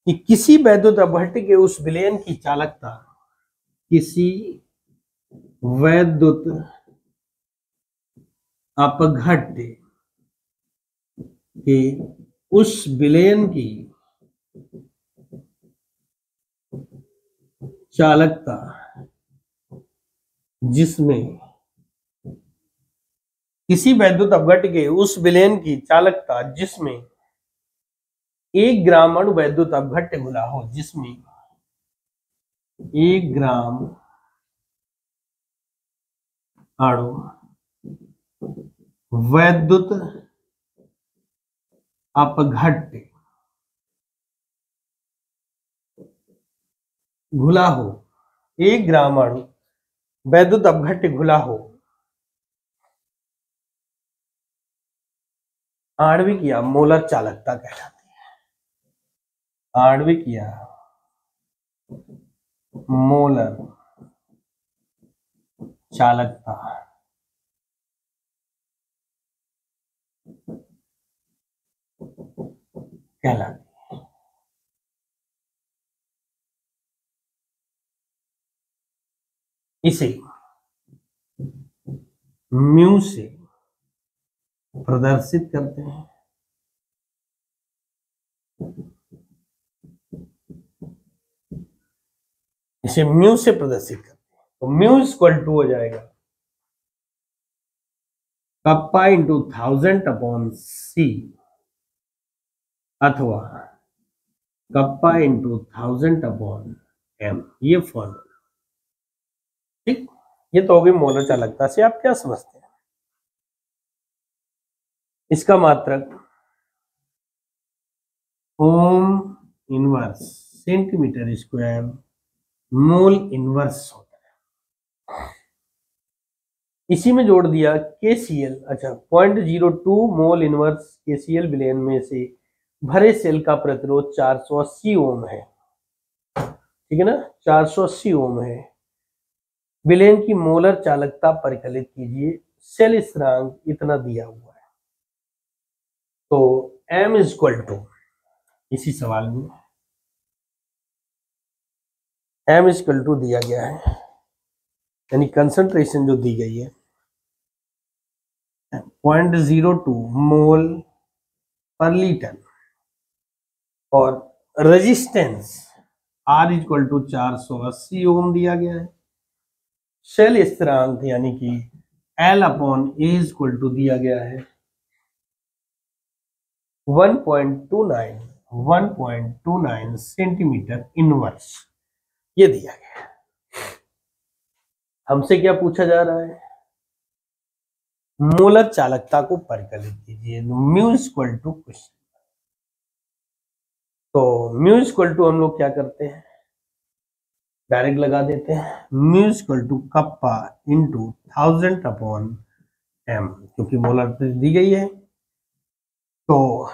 कि किसी वैद्युत अपघट्य के उस विलयन की चालकता, किसी वैद्युत अपघट्य के उस विलयन की चालकता जिसमें, किसी वैद्युत अपघट्य के उस विलयन की चालकता जिसमें 1 ग्राम अणु वैद्युत अपघट्य घुला हो, जिसमें 1 ग्राम अणु वैद्युत अपघट्य घुला हो, 1 ग्राम अणु वैद्युत अपघट्य घुला हो, आणविक या मोलर चालकता कहलाती है। आणविक या मोलर चालकता कहलाती है। इसे म्यू से प्रदर्शित करते हैं। इसे म्यू से प्रदर्शित करते हैं। तो म्यू इक्वल टू हो जाएगा कप्पा इंटू 1000 अपॉन सी, अथवा कप्पा इंटू 1000 अपॉन एम, ये फॉर्मूला। ठीक, ये तो होगी मोलर चालकता से आप क्या समझते हैं। इसका मात्रक ओम inverse centimetre square mole inverse होता है। इसी में जोड़ दिया KCl, अच्छा 0.02 मोल इनवर्स KCl विलयन में से भरे सेल का प्रतिरोध 480 ओम है। ठीक है ना, 480 ओम है। विलयन की मोलर चालकता परिकलित कीजिए। सेल स्थिरांक इतना दिया हुआ है। तो M इक्वल टू, इसी सवाल में M इक्वल टू दिया गया है, यानी कंसंट्रेशन जो दी गई है 0.02 मोल पर लीटर, और resistance R equal to 480 ohm दिया गया है। सेल स्थिरांक यानी कि L upon A equal to दिया गया है 1.29 सेंटीमीटर इनवर्स, ये दिया गया है। हमसे क्या पूछा जा रहा है, मोलर चालकता को परिकलित कीजिए। म्यू इक्वल टू क्वेश्चन, तो म्यू इक्वल टू हम लोग क्या करते हैं, डायरेक्ट लगा देते हैं, mu equal to kappa into 1000 upon M, क्योंकि मोलर दी गई है। तो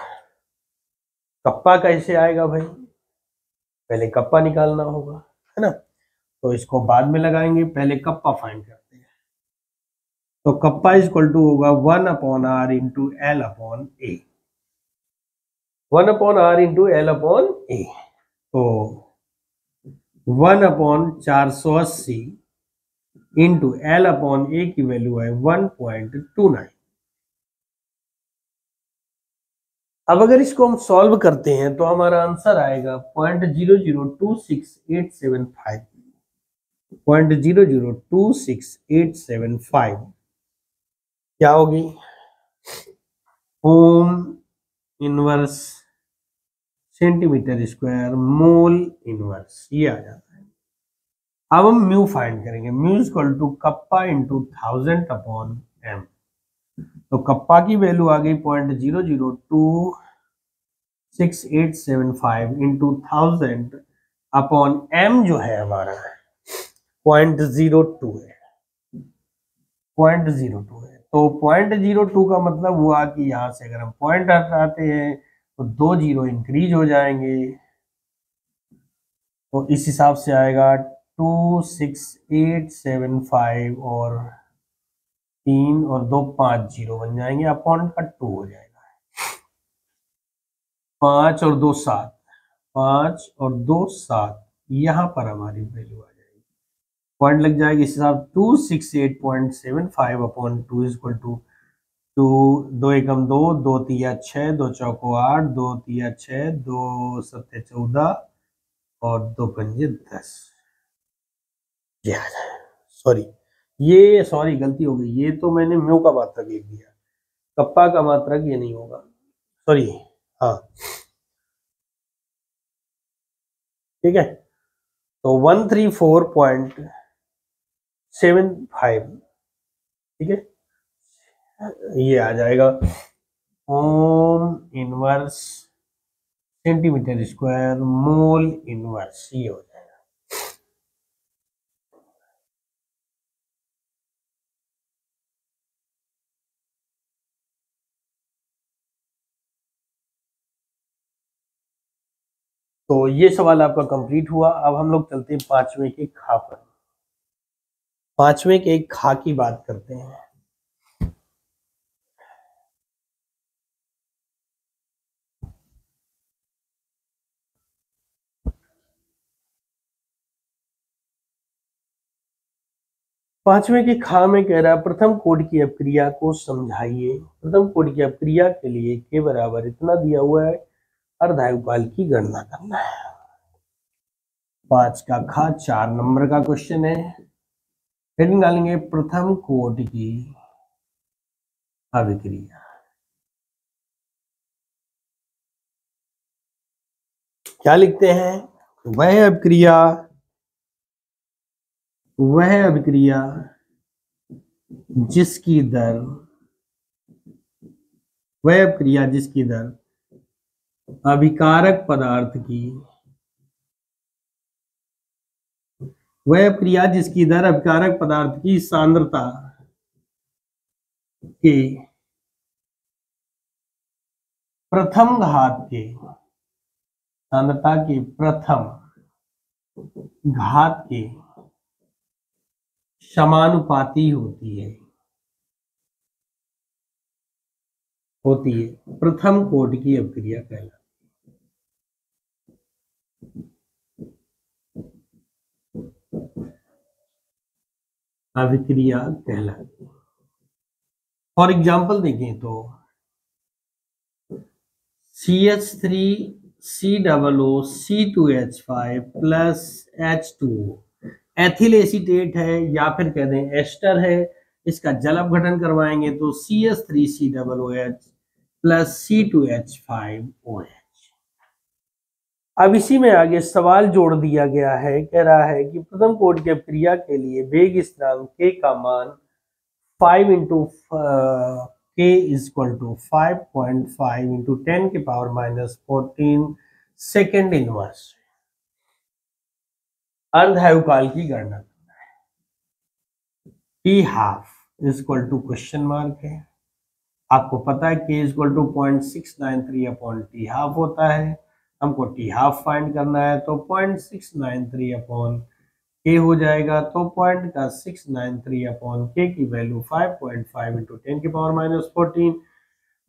कप्पा कैसे आएगा भाई, पहले कप्पा निकालना होगा, है ना, तो इसको बाद में लगाएंगे, पहले कप्पा फाइंड करते हैं। तो कप्पा इक्वल टू होगा 1 upon R into L upon A, 1 upon R into L upon A. तो 1 upon 480 into L upon A की वैल्यू है 1.29। अब अगर इसको हम सॉल्व करते हैं तो हमारा आंसर आएगा 0.0026875, 0.0026875 क्या होगी, ohm inverse centimetre square mole inverse, ये आ जाता है। अब हम म्यू फाइंड करेंगे, mu equal to kappa into 1000 upon M. तो कप्पा की वैल्यू आ गई 0.0026875 इंटू 1000 अपॉन एम जो है हमारा 0.02 है, 0.02 है। तो 0.02 का मतलब हुआ कि यहाँ से अगर हम पॉइंट हटाते हैं तो 2 जीरो इंक्रीज हो जाएंगे, तो इस हिसाब से आएगा 26875 और 3 और 2 5 जीरो बन जाएंगे, अपॉन का 2 हो जाएगा, 5 और 2 7, 5 और 2 7, यहाँ पर हमारी वैल्यू आ जाएगी, पॉइंट लग जाएगी इस हिसाब 268.75 अपॉन 2 इक्वल टू 2, 2 एकम 2, 2 तिया 6, 2 चौको 8, 2 तिया 6, 2 सत्ते 14 और 2 पंजे 10। सॉरी, ये सॉरी गलती हो गई, ये तो मैंने म्यू का मात्रक लिख दिया, कप्पा का मात्रक ये नहीं होगा, सॉरी। हाँ ठीक है, तो 134.75, ठीक है, ये आ जाएगा ओम inverse centimetre square mole inverse, ये हो जाएगा। तो ये सवाल आपका कंप्लीट हुआ। अब हम लोग चलते हैं पांचवें के खा पर, पांचवें के खा की बात करते हैं। पांचवें के खा में कह रहा है प्रथम कोड की अपक्रिया को समझाइए। प्रथम कोड की अपक्रिया के लिए के बराबर इतना दिया हुआ है, अर्धायुकाल की गणना करना है। 5 का खा 4 नंबर का क्वेश्चन है। हेडिंग डालेंगे प्रथम कोड की अभिक्रिया। क्या लिखते हैं, वह अभिक्रिया जिसकी दर, वह अभिक्रिया जिसकी दर अभिकारक पदार्थ की, वह अभिक्रिया जिसकी दर अभिकारक पदार्थ की सांद्रता के प्रथम घात के, सांद्रता के प्रथम घात के समानुपाती होती है, प्रथम कोड की अभिक्रिया कहलाती है, अभिक्रिया कहलाती है। फॉर एग्जाम्पल देखें तो CH3COO C2H5 plus H2O ethyl acetate है या फिर कह दें एस्टर है, इसका जल अपघटन करवाएंगे तो CH3COOH प्लस C2H5OH। अब इसी में आगे सवाल जोड़ दिया गया है, कह रहा है कि प्रथम कोड की अपक्रिया के लिए वेग स्थिरांक k का मान 5 into k equal to 5.5 into 10 के पावर -14 सेकेंड इनवर्स अर्धआयुकाल की गणना करना है। T half is equal to question mark है, आपको पता है k is equal to 0.693 upon T half होता है, हमको टी हाफ फाइंड करना है तो 0.693 अपॉन k हो जाएगा, तो पॉइंट का 693 अपॉन k की वैल्यू 5.5 इंटू 10 की पावर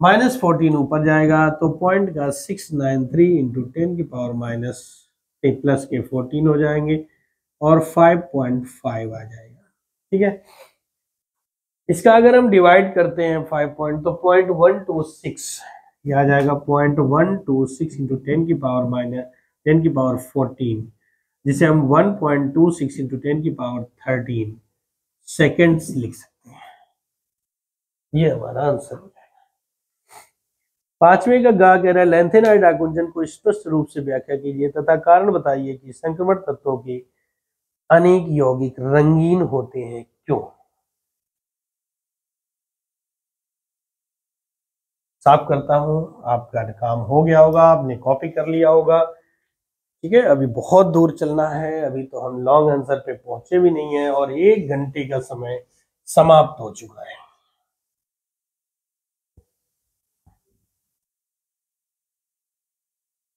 -14 ऊपर जाएगा तो पॉइंट का 693 इंटू 10 की पावर माइनस प्लस के 14 हो जाएंगे और 5.5 आ जाएगा। ठीक है, इसका अगर हम डिवाइड करते हैं 5 पॉइंट तो 0.126 ये आ जाएगा 0.126 इंटू 10 की पावर माइनस 10 की पावर 14, जिसे हम 1.26 इंटू 10 की पावर 13 सेकेंड्स लिख सकते हैं। ये हमारा आंसर हो जाएगा। पांचवें का गा कह रहा है लैंथेनाइड आकुंचन को स्पष्ट रूप से व्याख्या कीजिए तथा कारण बताइए कि संक्रमण तत्वों के अनेक यौगिक रंगीन होते हैं क्यों। साफ करता हूं, आपका काम हो गया होगा, आपने कॉपी कर लिया होगा। ठीक है, अभी बहुत दूर चलना है, अभी तो हम लॉन्ग आंसर पे पहुंचे भी नहीं है और 1 घंटे का समय समाप्त हो चुका है।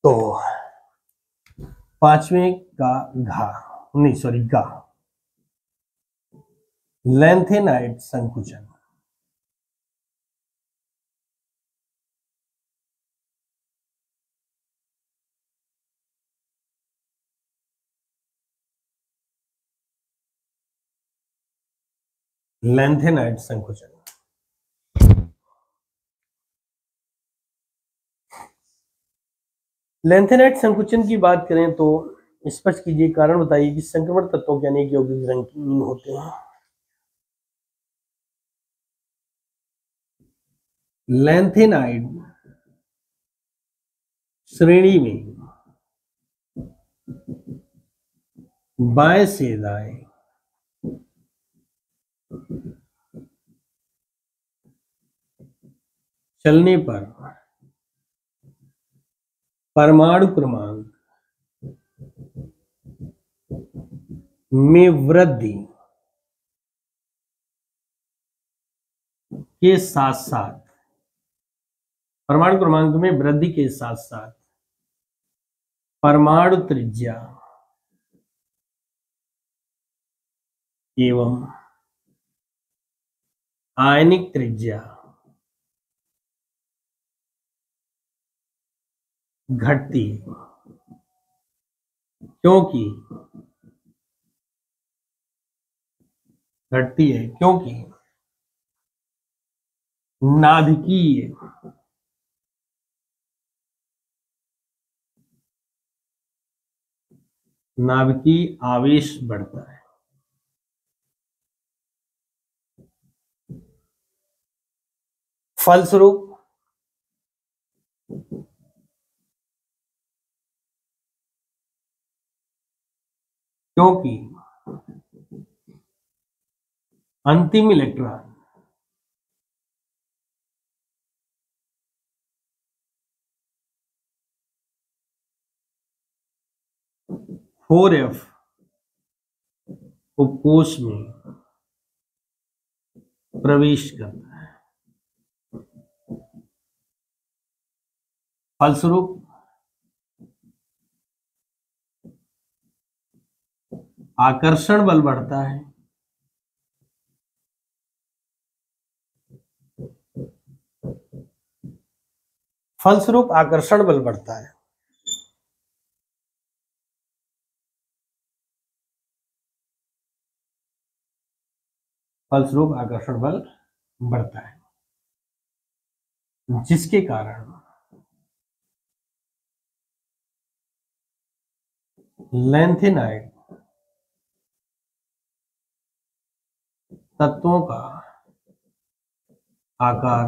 तो पांचवें का गा लैंथेनाइड संकुचन। लैंथेनाइड संकुचन लैंथेनाइड संकुचन की बात करें तो स्पष्ट कीजिए, कारण बताइए कि संक्रमण तत्वों के अनेक यौगिक रंगीन होते हैं। लैंथेनाइड श्रेणी में बाएं से दाएं चलने पर परमाणु क्रमांक में वृद्धि के साथ साथ परमाणु क्रमांक में वृद्धि के साथ साथ परमाणु त्रिज्या एवं आयनिक त्रिज्या घटती है, क्योंकि नाभिकीय आवेश बढ़ता है। फलस्वरूप क्योंकि अंतिम इलेक्ट्रॉन फोर एफ कोश में प्रवेश करता है, फलस्वरूप आकर्षण बल बढ़ता है। फलस्वरूप आकर्षण बल बढ़ता है। फलस्वरूप आकर्षण बल बढ़ता है, जिसके कारण लैंथेनाइड तत्वों का आकार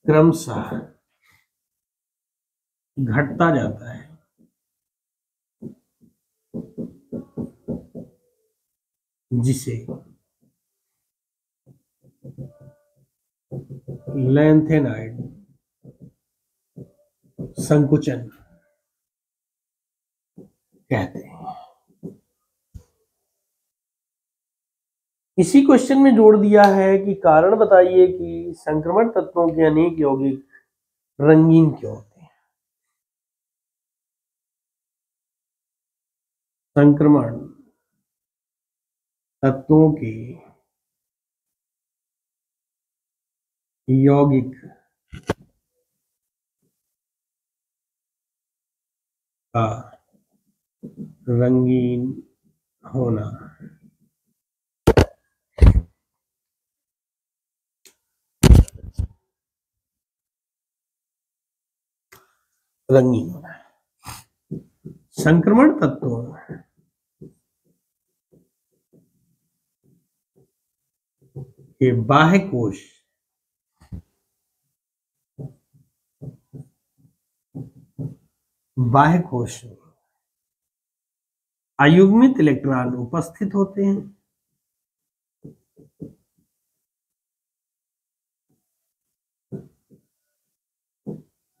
क्रमशः घटता जाता है, जिसे लैंथेनाइड संकुचन कहते हैं। इसी क्वेश्चन में जोड़ दिया है कि कारण बताइए कि संक्रमण तत्वों के अनेक यौगिक रंगीन क्यों होते हैं। संक्रमण तत्वों के यौगिक का रंगीन होना रंगीन होना संक्रमण तत्वों के बाह्य कोश में अयुग्मित इलेक्ट्रॉन उपस्थित होते हैं।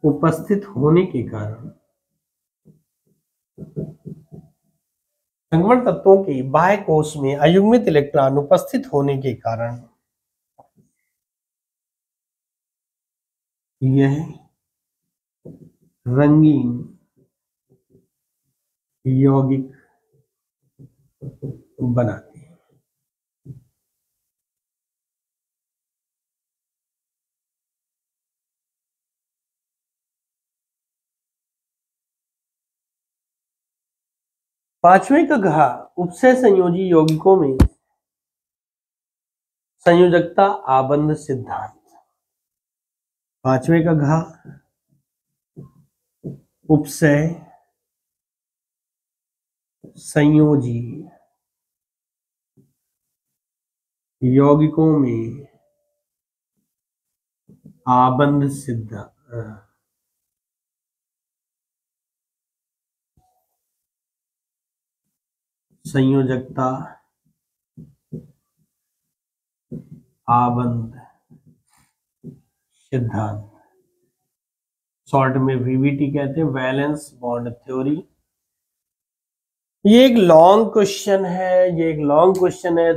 उपस्थित होने के कारण संक्रमण तत्वों के बाह्य कोश में अयुग्मित इलेक्ट्रॉन उपस्थित होने के कारण यह रंगीन यौगिक बनाते हैं। पांचवें का घा उपसय संयोजी यौगिकों में संयोजकता आबंध सिद्धांत। पांचवें का घा उपसय संयोजी यौगिकों में आबंध सिद्धांत संयोजकता आबंध सिद्धांत, शॉर्ट में वीबीटी कहते हैं, वैलेंस बॉन्ड थ्योरी। ये एक लॉन्ग क्वेश्चन है,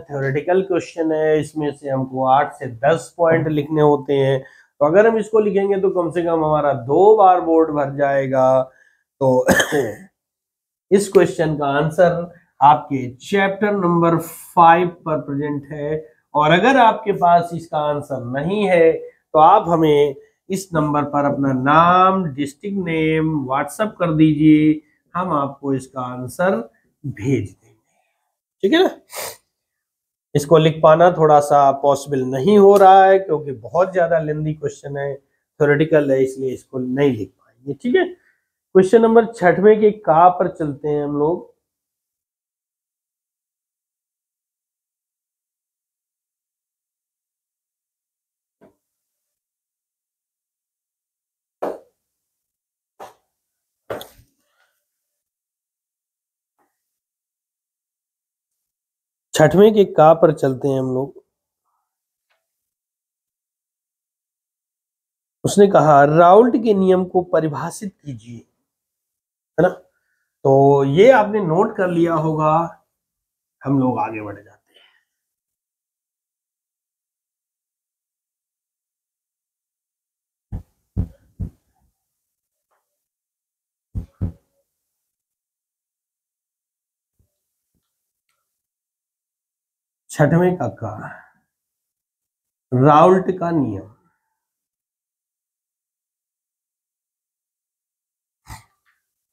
थ्योरेटिकल क्वेश्चन है। इसमें से हमको 8 से 10 पॉइंट लिखने होते हैं। तो अगर हम इसको लिखेंगे तो कम से कम हमारा 2 बार बोर्ड भर जाएगा। तो इस क्वेश्चन का आंसर आपके चैप्टर नंबर 5 पर प्रेजेंट है। और अगर आपके पास इसका आंसर नहीं है तो आप हमें इस नंबर पर अपना नाम, डिस्ट्रिक्ट नेम व्हाट्सएप कर दीजिए, हम आपको इसका आंसर भेज देंगे। ठीक है ना। इसको लिख पाना थोड़ा सा पॉसिबल नहीं हो रहा है क्योंकि बहुत ज्यादा लेंथी क्वेश्चन है, थ्योरेटिकल है, इसलिए इसको नहीं लिख पाएंगे। ठीक है। क्वेश्चन नंबर 6वें के का पर चलते हैं हम लोग। छठवें के का पर चलते हैं हम लोग। उसने कहा राउल्ट के नियम को परिभाषित कीजिए, है ना। तो ये आपने नोट कर लिया होगा। हम लोग आगे बढ़ जाते हैं। छठवें का राउल्ट का नियम।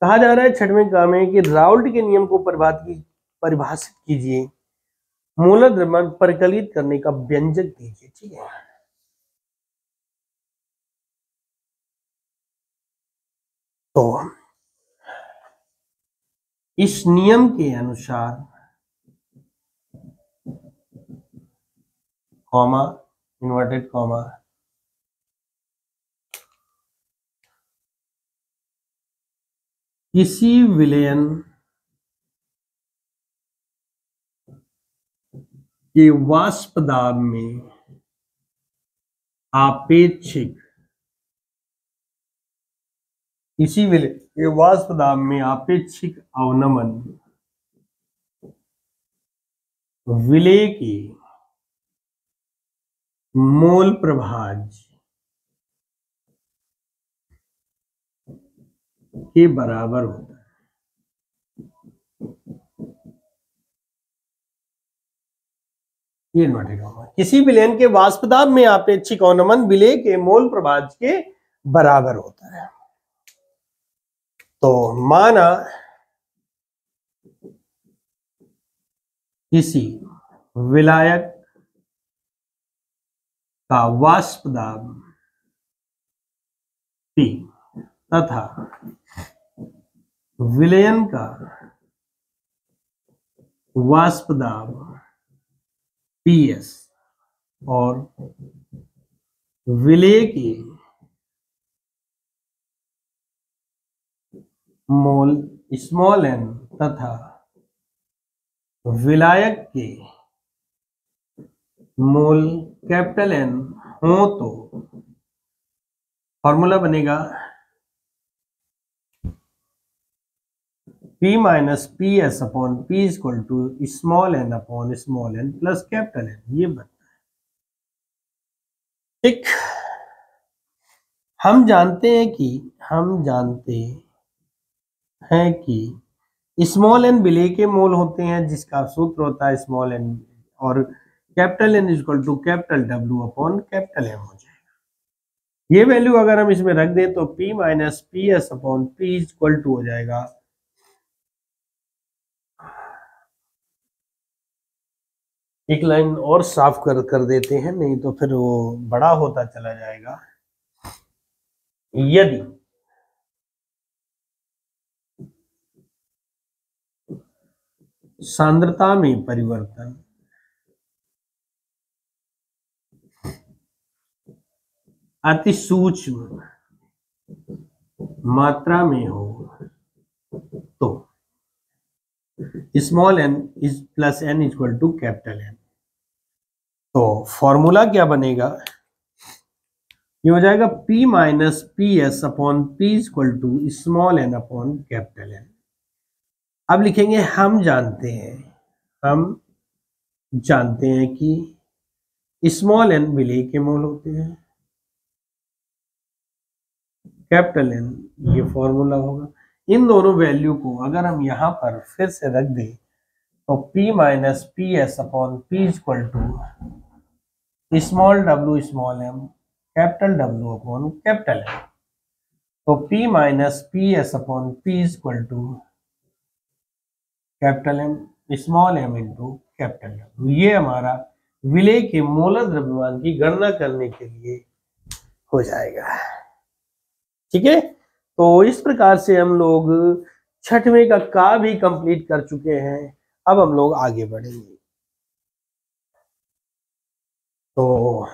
कहा जा रहा है छठवें का में कि राउल्ट के नियम को परिभाषित कीजिए, मूलद द्रव्यमान परिकलित करने का व्यंजक दीजिए। ठीक है। तो इस नियम के अनुसार कॉमा, इन्वर्टेड कॉमा, किसी विलयन के वाष्प दाब में आपेक्षिक किसी विलय के वाष्प दाब में आपेक्षिक अवनमन विलय के मोल प्रभाज के बराबर होता है। ये नोट रखना, किसी विलयन के वाष्प दाब में आपेक्षिक अवनमन विलय के मोल प्रभाज के बराबर होता है। तो माना किसी विलायक का वाष्प दाब P तथा विलयन का वाष्प दाब PS और विलय के मोल स्मॉल n तथा विलायक के मोल कैपिटल N हो तो फॉर्मूला बनेगा P minus P S upon P equal to small n upon small n plus capital N। ये बनता है। ठीक, हम जानते हैं कि स्मॉल n विलय के मोल होते हैं, जिसका सूत्र होता है स्मॉल n, और capital N equal to capital W upon capital M हो जाएगा। ये वैल्यू अगर हम इसमें रख दें तो P minus P S upon P equal to हो जाएगा एक लाइन और साफ कर देते हैं, नहीं तो फिर वो बड़ा होता चला जाएगा। यदि सांद्रता में परिवर्तन अति सूक्ष्म मात्रा में हो तो small n is plus n equal to capital N। तो फॉर्मूला क्या बनेगा, ये हो जाएगा P minus P S upon P equal to small n upon capital N। अब लिखेंगे हम जानते हैं कि स्मॉल n विलय के मोल होते हैं, कैपिटल N ये फॉर्मूला होगा। इन दोनों वैल्यू को अगर हम यहाँ पर फिर से रख दें तो P minus P S upon P equal to small w small m capital W upon capital M। तो P minus P S upon P equal to capital M small m into capital W। ये हमारा विलय के molar द्रव्यमान की गणना करने के लिए हो जाएगा। ठीक है, तो इस प्रकार से हम लोग छठवें का भी कंप्लीट कर चुके हैं। अब हम लोग आगे बढ़ेंगे। तो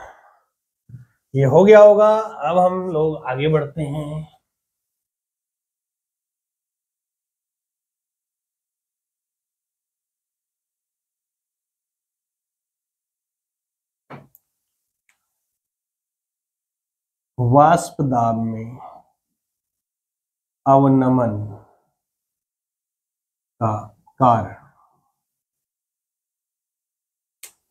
ये हो गया होगा, अब हम लोग आगे बढ़ते हैं। वाष्प दाब में अवनमन का कारण।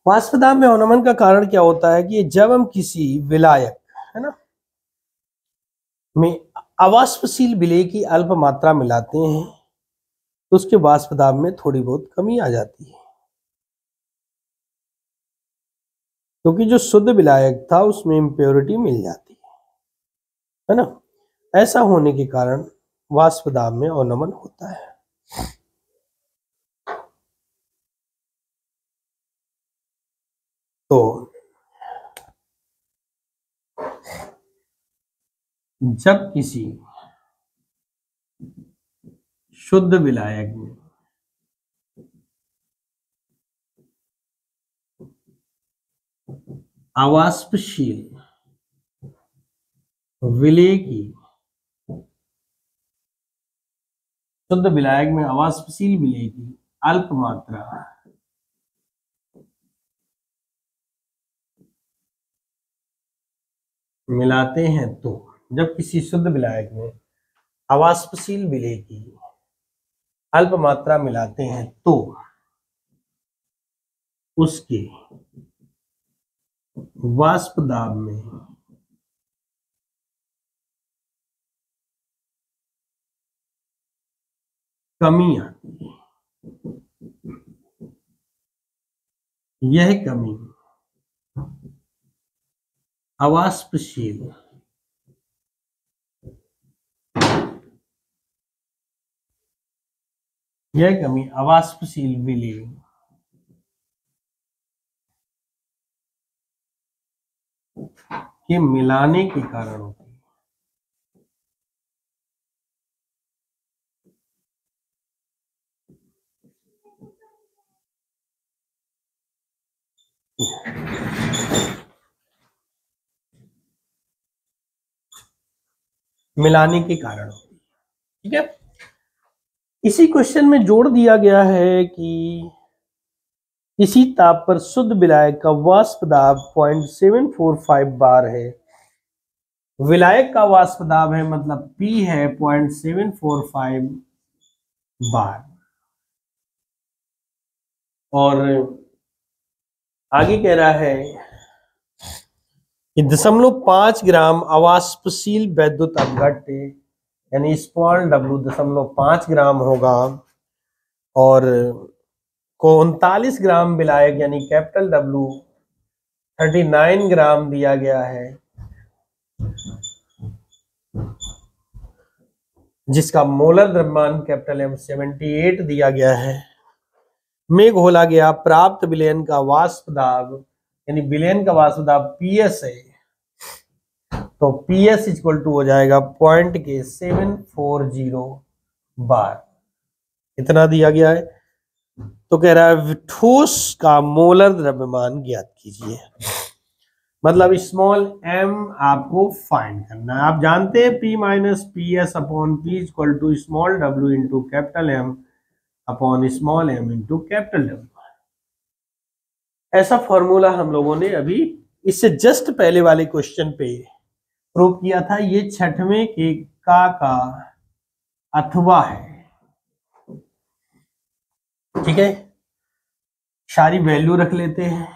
वाष्प दाब में अवनमन का कारण क्या होता है कि जब हम किसी विलायक है ना में अवाष्पशील विलय की अल्प मात्रा मिलाते हैं तो उसके वाष्प दाब में थोड़ी बहुत कमी आ जाती है, क्योंकि जो शुद्ध विलायक था उसमें इम्प्योरिटी मिल जाती है ना। ऐसा होने के कारण वाष्प दाब में अवनमन होता है। तो जब किसी शुद्ध विलायक में अवाष्पशील विलय की शुद्ध विलायक में अवाष्पशील विलय की अल्प मात्रा मिलाते हैं तो जब किसी शुद्ध विलायक में अवाष्पशील विलेय की अल्प मात्रा मिलाते हैं तो उसके वाष्प दाब में कमी आती है। यह कमी अवाष्पशील विलेय के मिलाने के कारण होती है। मिलाने के कारण होती है। ठीक है, इसी क्वेश्चन में जोड़ दिया गया है कि इसी ताप पर शुद्ध विलायक का वाष्प दाब 0.745 बार है। विलायक का वाष्प दाब है मतलब P है 0.745 बार। और आगे कह रहा है कि 0.5 ग्राम अवाष्पशील वैद्युत अपघट्य यानी स्मॉल W 0.5 ग्राम होगा और को 39 ग्राम विलायक यानी कैपिटल W 39 ग्राम दिया गया है, जिसका मोलर द्रव्यमान कैपिटल M 78 दिया गया है, में घोला गया प्राप्त विलयन का वाष्प दाब यानी विलयन का वाष्प दाब PS है, तो PS इक्वल टू हो जाएगा 0.740 बार। इतना दिया गया है। तो कह रहा है ठोस का मोलर द्रव्यमान ज्ञात कीजिए, मतलब स्मॉल m आपको फाइंड करना है। आप जानते हैं P minus P S upon P equal to small w into capital M upon small m into capital W। ऐसा फॉर्मूला हम लोगों ने अभी इससे जस्ट पहले वाले क्वेश्चन पे प्रूव किया था। ये छठवें के का अथवा है। ठीक है, सारी वैल्यू रख लेते हैं।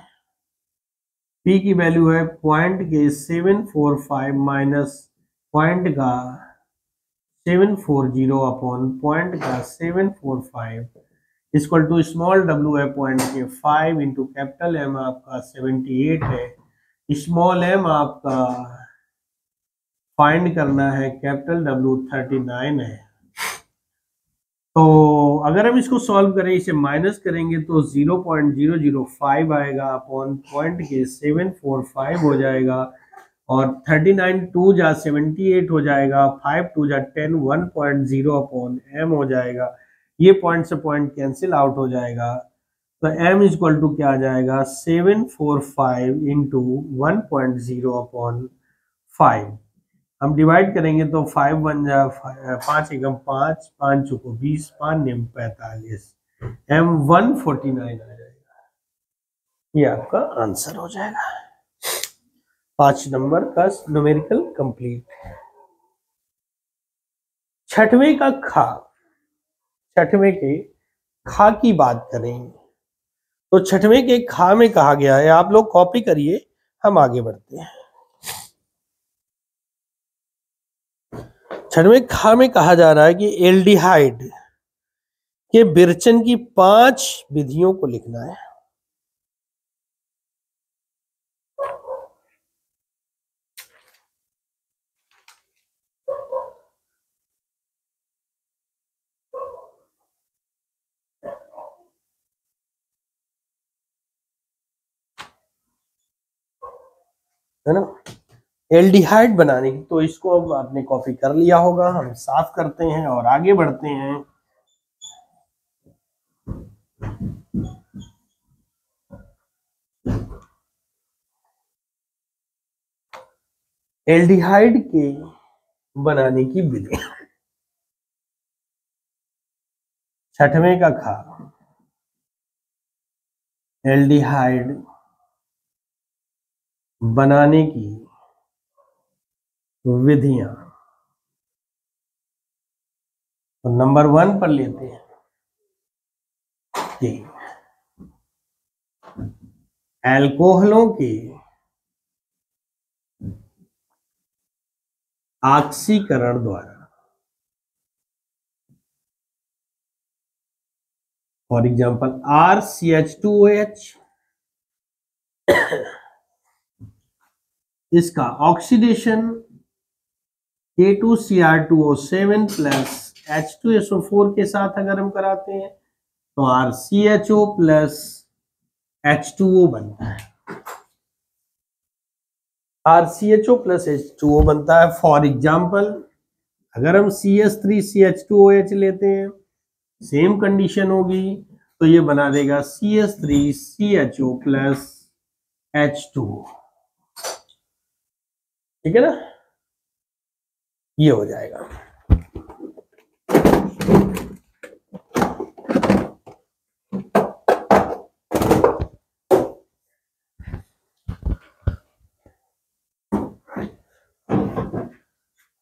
P की वैल्यू है 0.745 minus 0.740 upon 0.745 equal to small w है 0.5 इंटू कैपिटल M आपका 78 है, स्मॉल m आपका फाइंड करना है, कैपिटल W 39 है। तो अगर हम इसको सॉल्व करें, इसे माइनस करेंगे तो 0.005 आएगा अपॉन 0.745 हो जाएगा और 39 2 जा 78 हो जाएगा, 5 2 जा 10 1.0 अपॉन m हो जाएगा। ये पॉइंट से पॉइंट कैंसिल आउट हो जाएगा, तो m इक्वल टू क्या आ जाएगा 745 इंटू 1.0 अपॉन 5। हम डिवाइड करेंगे तो 5 1 जा 5 एकम 5 5 चौको 20 5 निम 45 m 149 आ जाएगा। ये आपका आंसर हो जाएगा। 5 नंबर का न्यूमेरिकल कंप्लीट। छठवें का खा, छठवें के खा की बात करें तो छठवें के खा में कहा गया है, आप लोग कॉपी करिए, हम आगे बढ़ते हैं। छठवें खा में कहा जा रहा है कि एल्डिहाइड के विरचन की 5 विधियों को लिखना है। है ना, एल्डिहाइड बनाने की, तो इसको अब आपने कॉपी कर लिया होगा। हम साफ करते हैं और आगे बढ़ते हैं। एल्डिहाइड के बनाने की विधि। छठवें का खा, एल्डिहाइड बनाने की विधियां। तो नंबर 1 पर लेते हैं कि एल्कोहलों के ऑक्सीकरण द्वारा, फॉर एग्जाम्पल RCH2OH, इसका ऑक्सीडेशन K2Cr2O7 प्लस H2SO4 के साथ अगर हम कराते हैं तो RCHO प्लस H2O बनता है। RCHO प्लस H2O बनता है। फॉर एग्जाम्पल अगर हम CS3CH2OH लेते हैं, सेम कंडीशन होगी, तो ये बना देगा CS3CHO प्लस H2O। ठीक है ना, ये हो जाएगा।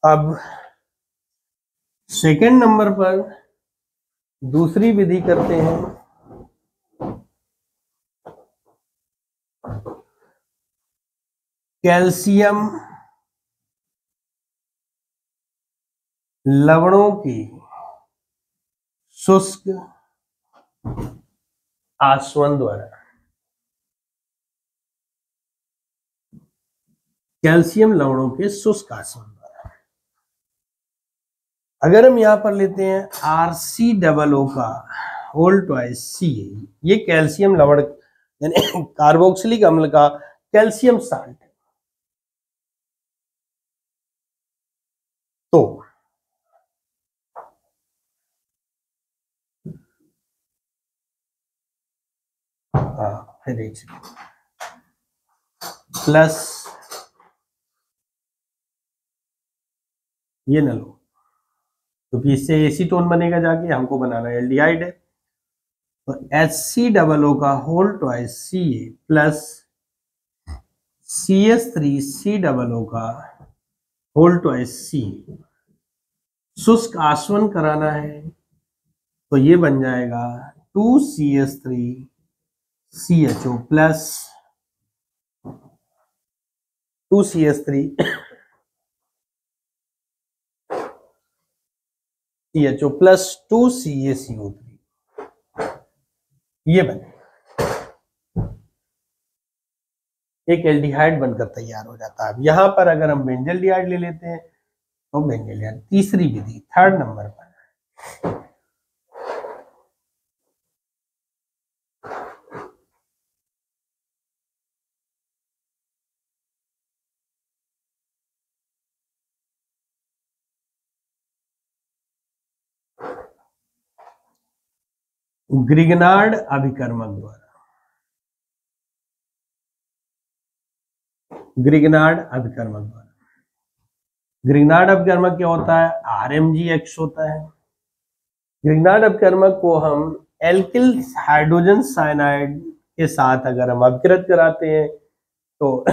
अब सेकंड नंबर पर दूसरी विधि करते हैं। कैल्शियम लवणों की शुष्क आसवन द्वारा, कैल्शियम लवणों के शुष्क आसवन द्वारा, अगर हम यहां पर लेते हैं RCOO का होल ट्वाइस सी, ये कैल्शियम लवण यानी कार्बोक्सिलिक अम्ल का कैल्शियम साल्ट है। तो फिर एक प्लस ये न लो, क्योंकि इससे एसीटोन बनेगा, जाके हमको बनाना एल्डिहाइड है। तो HCOO का whole twice Ca plus CS3COO का होल ट्वाइस C, शुष्क आसवन कराना है तो ये बन जाएगा 2CS3CHO plus 2CS3CHO plus 2CaCO3, ये बने एक एल्डिहाइड बनकर तैयार हो जाता है। अब यहां पर अगर हम बेंजल्डिहाइड ले लेते हैं तो बेंजल्डिहाइड, तीसरी विधि थर्ड नंबर पर, ग्रिगनार्ड अभिकर्मक द्वारा, ग्रिगनार्ड अभिकर्मक द्वारा, ग्रिगनार्ड अभिकर्मक क्या होता है? RMGX होता है। ग्रिगनार्ड अभिकर्मक को हम एल्किल हाइड्रोजन साइनाइड के साथ अगर हम अभिकृत कराते हैं तो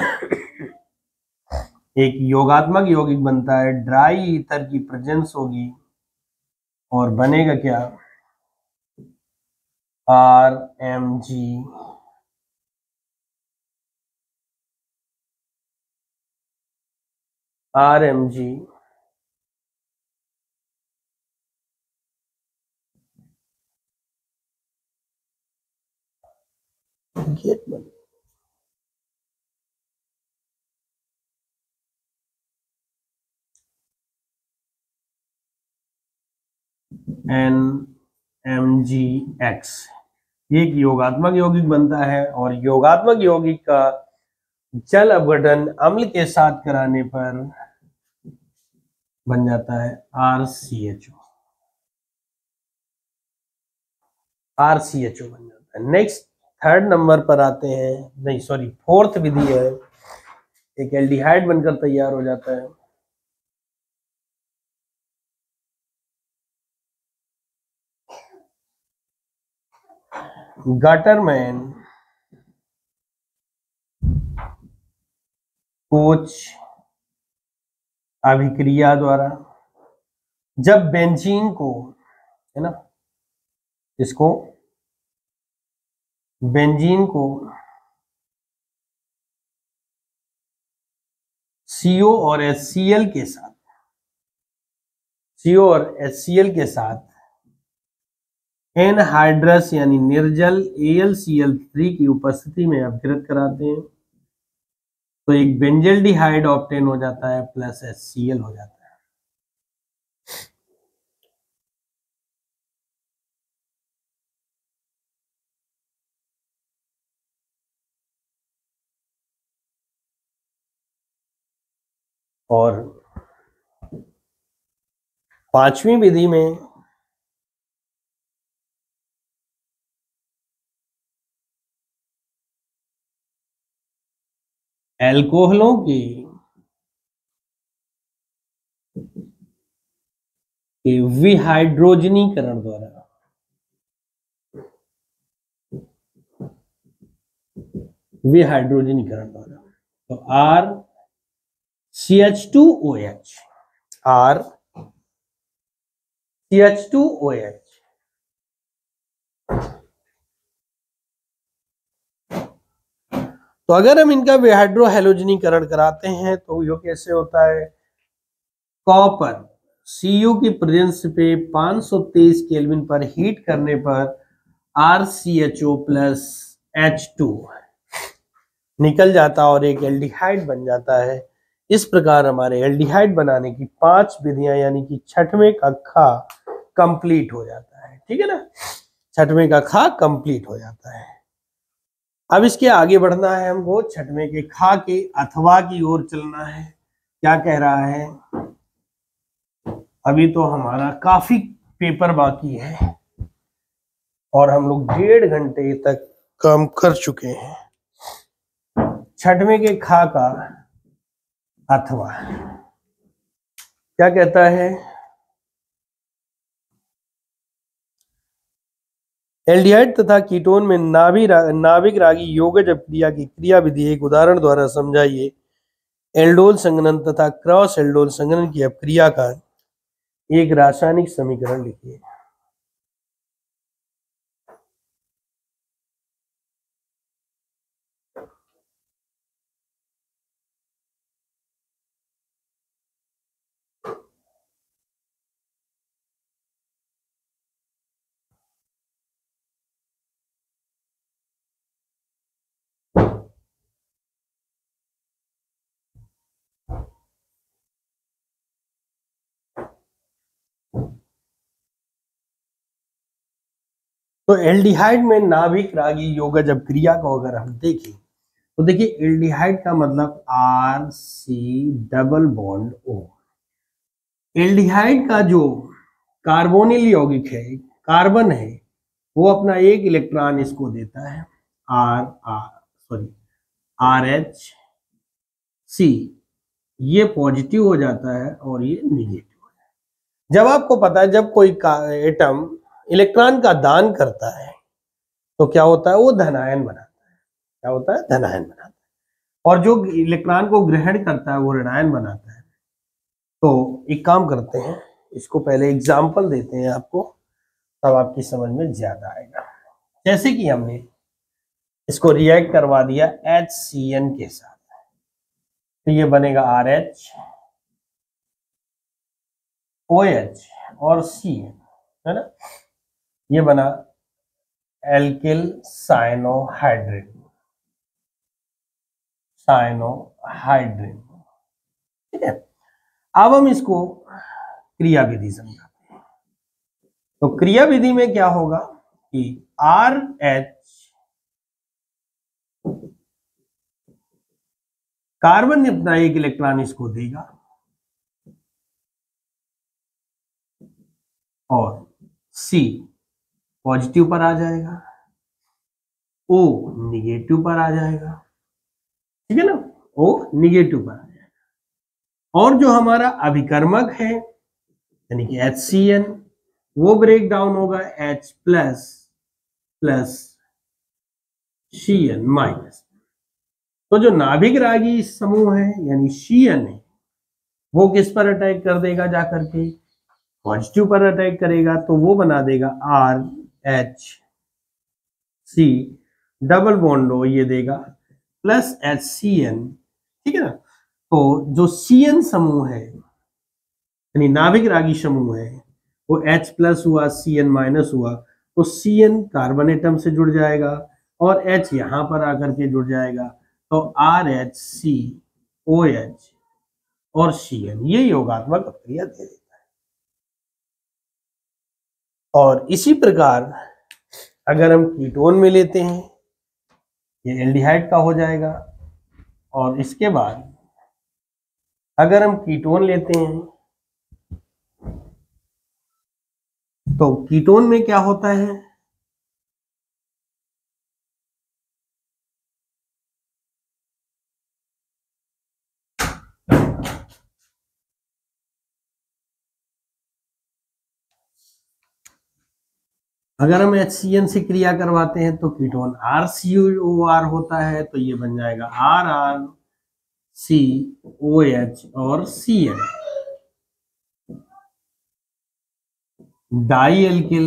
एक योगात्मक यौगिक बनता है, ड्राई ईथर की प्रेजेंस होगी और बनेगा क्या? RMG गेट बन, NMGX एक योगात्मक यौगिक बनता है और योगात्मक यौगिक का जल अपघटन अम्ल के साथ कराने पर बन जाता है RCHO, RCHO बन जाता है। नेक्स्ट थर्ड नंबर पर आते हैं, नहीं सॉरी फोर्थ विधि है, एक एल्डिहाइड बनकर तैयार हो जाता है। गटरमैन कोच अभिक्रिया द्वारा जब बेंजीन को है ना। इसको बेंजीन को CO और HCl के साथ, CO और HCl के साथ एनहाइड्रस यानी निर्जल AlCl3 की उपस्थिति में अपघृत कराते हैं तो एक बेंजल्डिहाइड ऑब्टेन हो जाता है प्लस HCl हो जाता है। और पांचवी विधि में एल्कोहलों के विहाइड्रोजनीकरण द्वारा तो RCH2OH तो अगर हम इनका विहाइड्रो हैलोजनीकरण कराते हैं तो ये कैसे होता है, कॉपर Cu की प्रेजेंस पे 523 केल्विन पर हीट करने पर RCHO प्लस H2 निकल जाता और एक एल्डिहाइड बन जाता है। इस प्रकार हमारे एल्डिहाइड बनाने की 5 विधियां यानी कि छठवें का खा कंप्लीट हो जाता है। ठीक है ना, छठवें का खा कंप्लीट हो जाता है। अब इसके आगे बढ़ना है हमको, छठवें के खा के अथवा की ओर चलना है। क्या कह रहा है, अभी तो हमारा काफी पेपर बाकी है और हम लोग 1.5 घंटे तक काम कर चुके हैं। छठवें के खा का अथवा क्या कहता है, एल्डिहाइड तथा कीटोन में नाभिक रागी योगज अपक्रिया की क्रिया विधि एक उदाहरण द्वारा समझाइए। एल्डोल संघनन तथा क्रॉस एल्डोल संघनन की अपक्रिया का एक रासायनिक समीकरण लिखिए। तो एल्डिहाइड में नाभिक रागी योगज अपक्रिया को अगर हम देखें तो देखिए, एल्डिहाइड का मतलब RC double bond O। Aldehyde का जो कार्बोनिल यौगिक है, कार्बन है, वो अपना एक इलेक्ट्रॉन इसको देता है RH, ये पॉजिटिव हो जाता है और ये निगेटिव हो जाता है। जब आपको पता है जब कोई एटम इलेक्ट्रॉन का दान करता है तो क्या होता है, वो धनायन बनाता है। क्या होता है, धनायन बनाता है। और जो इलेक्ट्रॉन को ग्रहण करता है वो ऋणायन बनाता है। तो एक काम करते हैं, इसको पहले एग्जाम्पल देते हैं आपको, तब आपकी समझ में ज्यादा आएगा। जैसे कि हमने इसको रिएक्ट करवा दिया HCN के साथ, तो ये बनेगा RHOH और CN, है ना। ये बना एल्किल साइनोहाइड्रिन, ठीक है। अब हम इसको क्रिया विधि समझाते हैं। तो क्रिया विधि में क्या होगा कि RH कार्बन ने अपना एक इलेक्ट्रॉन इसको देगा और C पॉजिटिव पर आ जाएगा, O निगेटिव पर आ जाएगा। ठीक है ना, O निगेटिव पर आ जाएगा। और जो हमारा अभिकर्मक है यानी कि HCN, वो ब्रेक डाउन होगा H प्लस CN माइनस। तो जो नाभिक रागी समूह है यानी CN है, वो किस पर अटैक कर देगा जाकर के, पॉजिटिव पर अटैक करेगा तो वो बना देगा RH डबल बॉन्ड हो, ये देगा प्लस HCN, ठीक है ना। तो जो CN समूह है यानी नाभिक रागी समूह है वो H प्लस हुआ, CN माइनस हुआ, तो CN कार्बन एटम से जुड़ जाएगा और H यहां पर आकर के जुड़ जाएगा, तो RHCOH और CN, ये योगात्मक अभिक्रिया दे देता है। और इसी प्रकार अगर हम कीटोन में लेते हैं, ये एल्डिहाइड का हो जाएगा। और इसके बाद अगर हम कीटोन लेते हैं तो कीटोन में क्या होता है, अगर हम HCN से क्रिया करवाते हैं तो कीटोन RCOR होता है, तो ये बन जाएगा RRCOH और CN। डाई एल्किल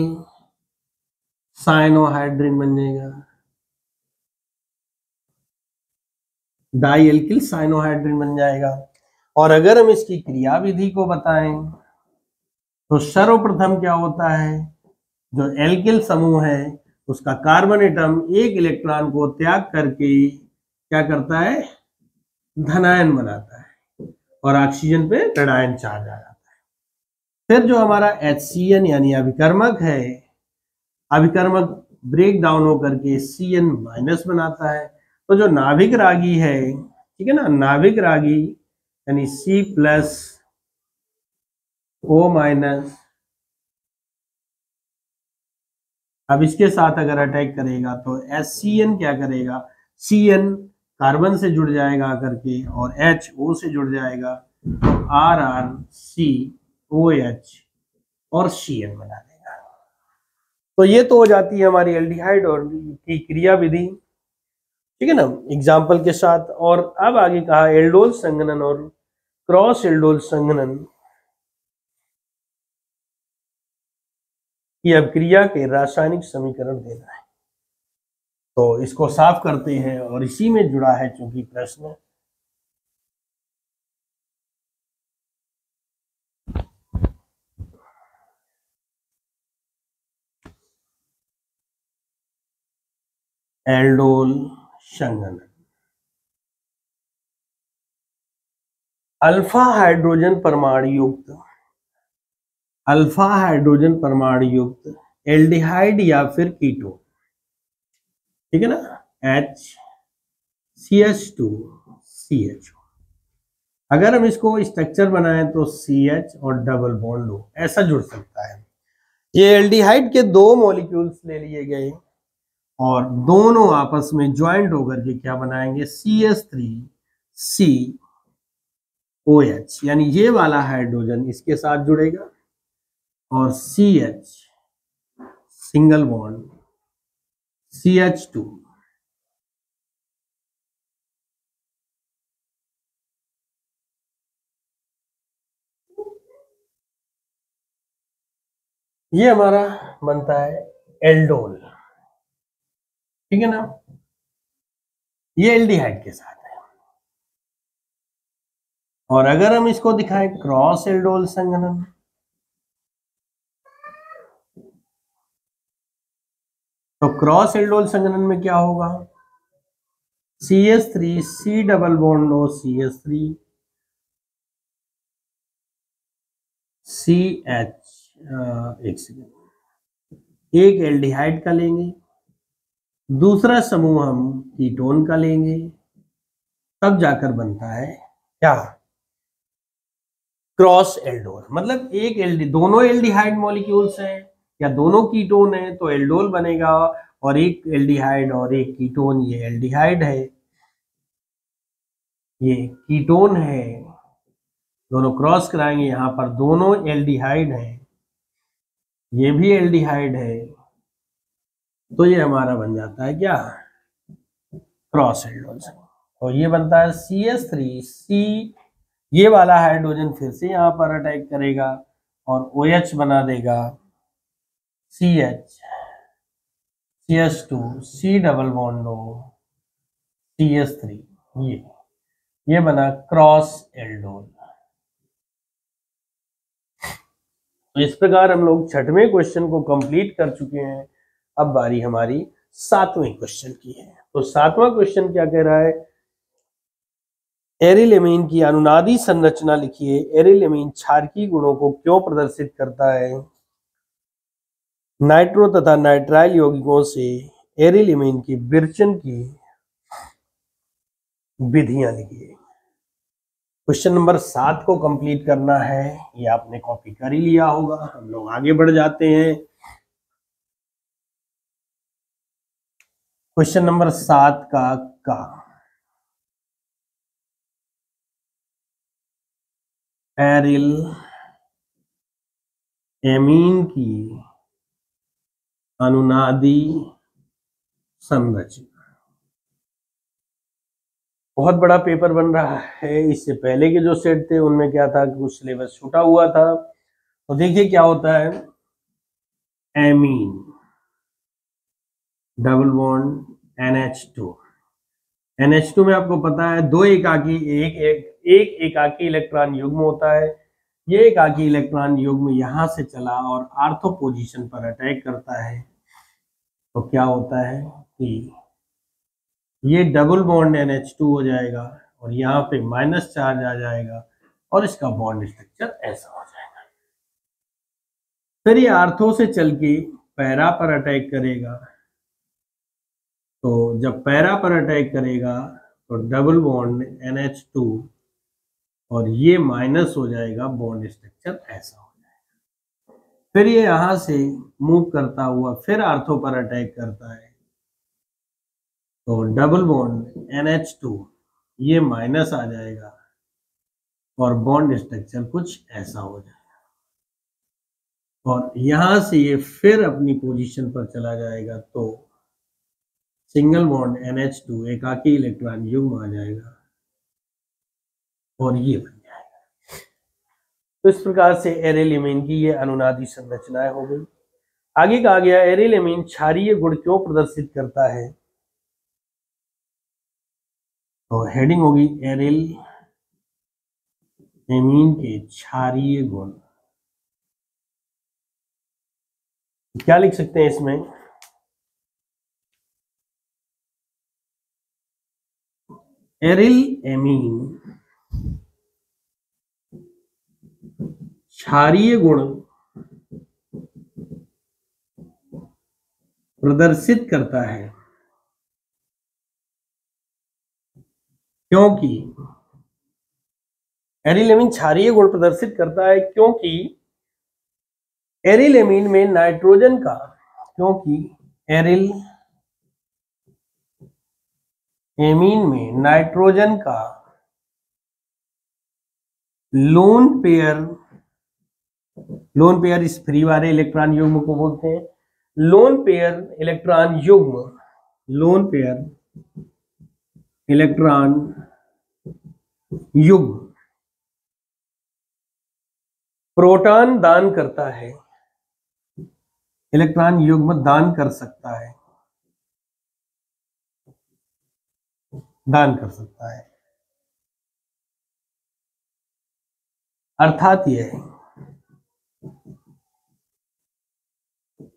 साइनोहाइड्रिन बन जाएगा, डाई एल्किल साइनोहाइड्रिन बन जाएगा। और अगर हम इसकी क्रियाविधि को बताएं तो सर्वप्रथम क्या होता है, जो एल्किल समूह है उसका कार्बन एटम एक इलेक्ट्रॉन को त्याग करके क्या करता है, धनायन बनाता है और ऑक्सीजन पे ऋणायन चार्ज आ जाता है। फिर जो हमारा HCN यानी अभिकर्मक है, अभिकर्मक ब्रेक डाउन होकर के CN माइनस बनाता है। तो जो नाभिक रागी है, ठीक है ना, नाभिक रागी यानी C प्लस O माइनस, अब इसके साथ अगर अटैक करेगा तो HCN क्या करेगा, CN कार्बन से जुड़ जाएगा आकर के और HO से जुड़ जाएगा, तो RRCOH और CN बना देगा। तो ये तो हो जाती है हमारी एल्डिहाइड और की क्रिया विधि, ठीक है ना, एग्जाम्पल के साथ। और अब आगे कहा एल्डोल संघनन और क्रॉस एल्डोल संघनन की अभिक्रिया के रासायनिक समीकरण देना है। तो इसको साफ करते हैं और इसी में जुड़ा है चूंकि प्रश्न, एल्डोल संघनन। अल्फा हाइड्रोजन परमाणु युक्त एल्डिहाइड या फिर कीटोन, ठीक है ना, HCH2CHO। अगर हम इसको स्ट्रक्चर बनाएं तो CH और डबल बॉन्ड हो, ऐसा जुड़ सकता है। ये एल्डिहाइड के दो मॉलिक्यूल्स ले लिए गए और दोनों आपस में ज्वाइंट होकर के क्या बनाएंगे, CH3COH, यानी ये वाला हाइड्रोजन इसके साथ जुड़ेगा और CH सिंगल बॉन्ड CH2, ये हमारा बनता है एल्डोल, ठीक है ना, ये एल्डिहाइड के साथ है। और अगर हम इसको दिखाएं क्रॉस एल्डोल संघनन, तो क्रॉस एल्डोल संघनन में क्या होगा, CH3C double bond O CH3 CH, एक सेकेंड, एक एल्डिहाइड का लेंगे, दूसरा समूह हम कीटोन का लेंगे, तब जाकर बनता है क्या, क्रॉस एल्डोल। मतलब एक दोनों एल्डिहाइड मॉलिक्यूल्स हैं या दोनों कीटोन है तो एल्डोल बनेगा, और एक एल्डिहाइड और एक कीटोन, ये एल्डिहाइड है ये कीटोन है, दोनों क्रॉस कराएंगे, यहाँ पर दोनों एल्डिहाइड है, ये भी एल्डिहाइड है, तो ये हमारा बन जाता है क्या, क्रॉस एल्डोल। तो ये बनता है CH3C, ये वाला हाइड्रोजन फिर से यहाँ पर अटैक करेगा और OH बना देगा CH, CH2, C double bond O, CH3। ये बना क्रॉस एल्डोल। तो इस प्रकार हम लोग छठवें क्वेश्चन को कंप्लीट कर चुके हैं। अब बारी हमारी सातवें क्वेश्चन की है। तो सातवां क्वेश्चन क्या कह रहा है, एरिलेमीन की अनुनादी संरचना लिखिए। एरिलेमीन क्षारकीय गुणों को क्यों प्रदर्शित करता है? नाइट्रो तथा नाइट्राइल यौगिकों से एरिलेमीन की विरचन की विधियां लिखिए। क्वेश्चन नंबर 7 को कंप्लीट करना है, ये आपने कॉपी कर ही लिया होगा। हम लोग आगे बढ़ जाते हैं। क्वेश्चन नंबर 7 का एरिल एमीन की अनुनादी संरचना। बहुत बड़ा पेपर बन रहा है। इससे पहले के जो सेट थे उनमें क्या था, कुछ सिलेबस छूटा हुआ था। तो देखिए क्या होता है, amine double bond NH2। NH2 में आपको पता है दो एकाकी एक एकाकी इलेक्ट्रॉन युग्म होता है। ये एकाकी इलेक्ट्रॉन युग्म यहां से चला और आर्थो पोजीशन पर अटैक करता है। तो क्या होता है कि ये डबल बॉन्ड NH2 हो जाएगा और यहाँ पे माइनस चार्ज आ जाएगा और इसका बॉन्ड स्ट्रक्चर ऐसा हो जाएगा। फिर ये आर्थो से चल के पैरा पर अटैक करेगा। तो जब पैरा पर अटैक करेगा तो डबल बॉन्ड NH2 और ये माइनस हो जाएगा, बॉन्ड स्ट्रक्चर ऐसा हो जाएगा। फिर ये यहां से मूव करता हुआ फिर आर्थो पर अटैक करता है। तो डबल बॉन्ड NH2 ये माइनस आ जाएगा और बॉन्ड स्ट्रक्चर कुछ ऐसा हो जाएगा। और यहां से ये फिर अपनी पोजीशन पर चला जाएगा तो सिंगल बॉन्ड NH2 एकाकी इलेक्ट्रॉन युग्म आ जाएगा और ये बन जाएगा। तो इस प्रकार से एरिलेमीन की ये अनुनादी संरचनाएं हो गई। आगे कहा गया एरिलेमीन क्षारीय गुण क्यों प्रदर्शित करता है? तो हेडिंग होगी एरिलेमीन के क्षारीय गुण। क्या लिख सकते हैं इसमें, एरिलेमीन क्षारीय गुण प्रदर्शित करता है क्योंकि एरिलेमीन क्षारीय गुण प्रदर्शित करता है क्योंकि एरिलेमीन में नाइट्रोजन का, क्योंकि एरिलेमीन में नाइट्रोजन का लोन पेयर इस फ्री वाले इलेक्ट्रॉन युग्म को बोलते हैं लोन पेयर इलेक्ट्रॉन युग्म प्रोटॉन दान करता है, इलेक्ट्रॉन युग्म दान कर सकता है, अर्थात यह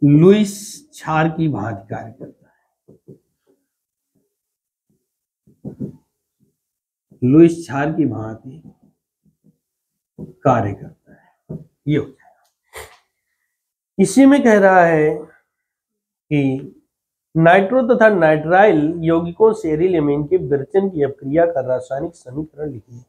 लुईस क्षार की भांति कार्य करता है। लुईस क्षार की भांति कार्य करता है, ये हो जाएगा। इसी में कह रहा है कि नाइट्रो तथा नाइट्राइल यौगिकों से एरिलेमीन के विरचन की अपक्रिया का रासायनिक समीकरण लिखिए।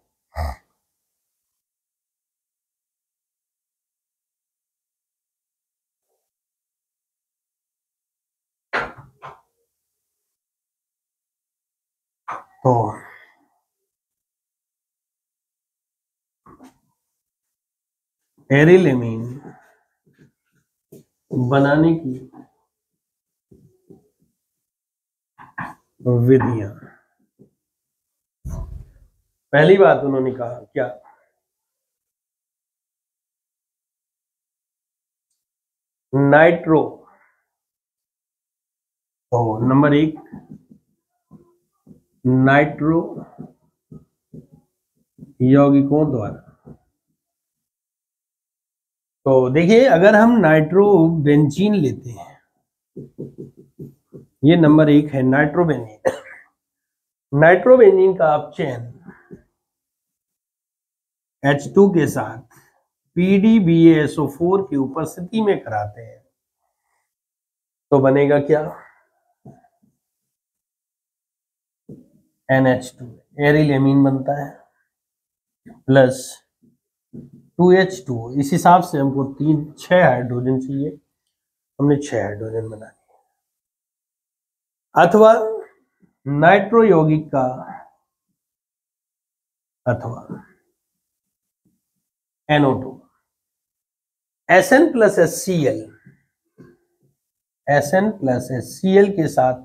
तो एरिलेमीन बनाने की विधियां, पहली बात उन्होंने कहा क्या, नाइट्रो, तो नंबर 1 नाइट्रो यौगिकों द्वारा। तो देखिए अगर हम नाइट्रो बेंजीन लेते हैं, ये नंबर 1 है नाइट्रो बेंजीन। नाइट्रो बेंजीन का आप चयन H2 के साथ PDBaSO4 की उपस्थिति में कराते हैं तो बनेगा क्या, NH2 एरिल एमीन बनता है प्लस 2H2। इस हिसाब से हमको 6 हाइड्रोजन चाहिए, हमने 6 हाइड्रोजन बना दिए। अथवा नाइट्रो यौगिक का अथवा NO2 SN प्लस HCl के साथ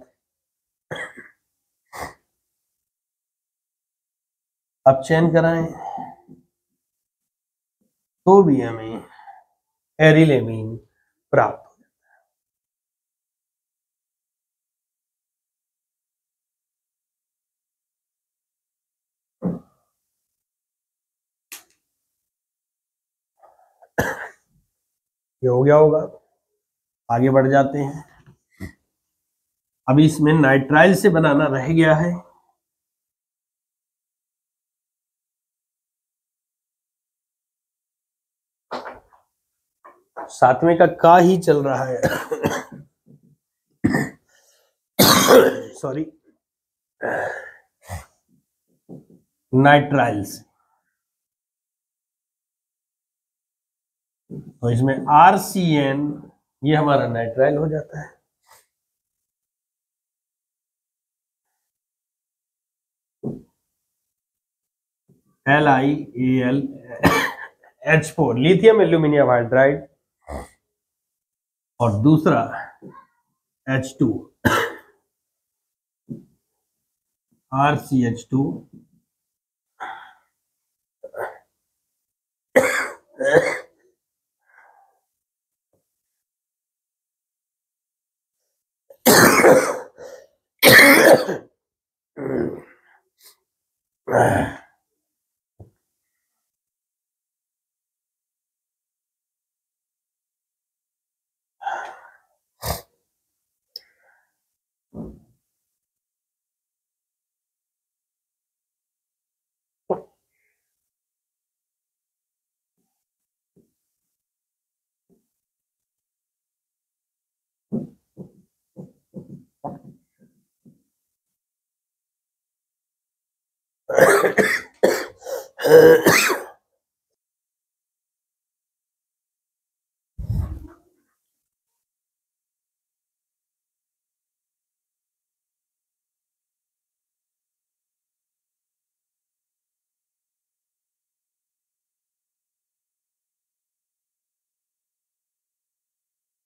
अब चयन कराएं तो भी हमें एरिल एमीन प्राप्त हो जाता है। ये हो गया होगा, आगे बढ़ जाते हैं। अभी इसमें नाइट्राइल से बनाना रह गया है। सातवें का ही चल रहा है सॉरी, नाइट्राइल्स। तो इसमें RCN ये हमारा नाइट्राइल हो जाता है। LiAlH4 लिथियम एल्यूमिनियम हाइड्राइड और दूसरा H2 RCH2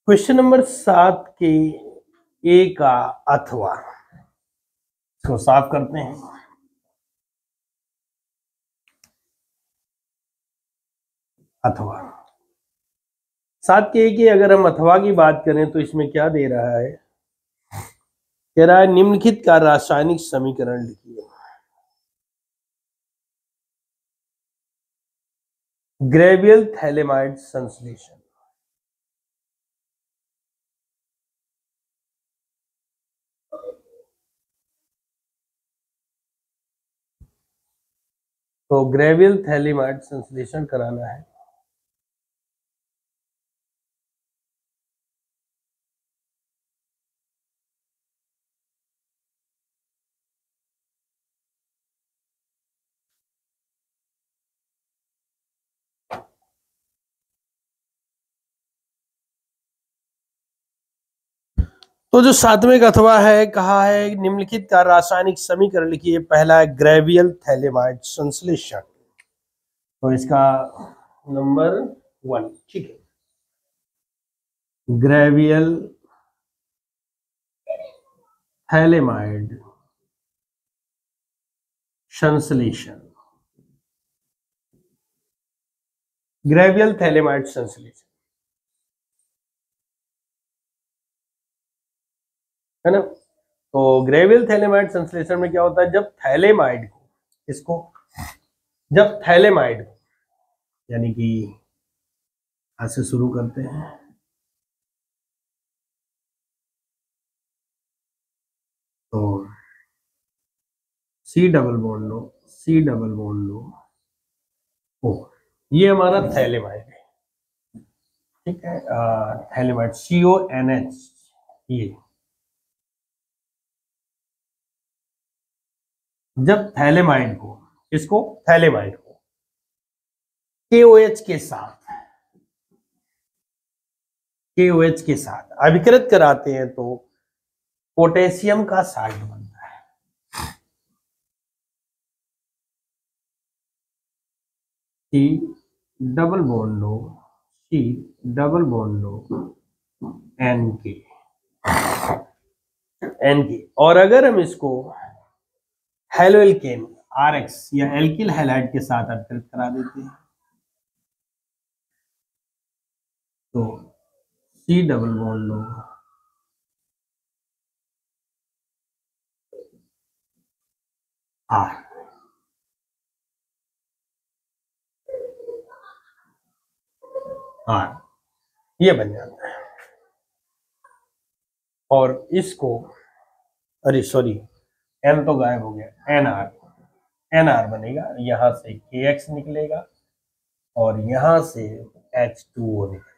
क्वेश्चन नंबर 7 के ए का अथवा, इसको साफ करते हैं। अथवा 7 के ए की अगर हम अथवा की बात करें तो इसमें क्या दे रहा है, कह रहा है निम्नलिखित का रासायनिक समीकरण लिखिए। ग्रेवियल थैलेमाइड संश्लेषण। तो ग्रेवियल थैलेमाइड संश्लेषण कराना है। तो जो 7वें का अथवा है, कहा है निम्नलिखित का रासायनिक समीकरण लिखिए। पहला है ग्रेवियल थैलेमाइड संश्लेषण, तो इसका नंबर 1, ठीक है। ग्रेवियल थैलेमाइड संश्लेषण, ग्रेवियल थैलेमाइड संश्लेषण। है ना। तो ग्रेविल थैलेमाइड संश्लेषण में क्या होता है, जब थैलेमाइड को, इसको जब थैलेमाइड को, यानी कि ऐसे शुरू करते हैं, तो सी डबल बॉन्ड लो, सी डबल बॉन्ड लो, ओ, ये हमारा थैलेमाइड है, ठीक है। थैलेमाइड CONH, ये जब थैलेमाइड को, इसको थैलेमाइड को KOH के साथ, KOH के साथ अभिकृत कराते हैं तो पोटेशियम का साल्ट बनता है। सी डबल बॉन्ड लो, सी डबल बॉन्ड लो, NK, और अगर हम इसको हेलोएल्केन RX या एल्किल हैलाइड के साथ अभिकृत करा देते हैं तो सी डबल बॉन्ड लो, R, ये बन जाता है। और इसको, अरे सॉरी, N तो गायब हो गया, NR बनेगा, यहां से KX निकलेगा और यहां से H2O निकलेगा।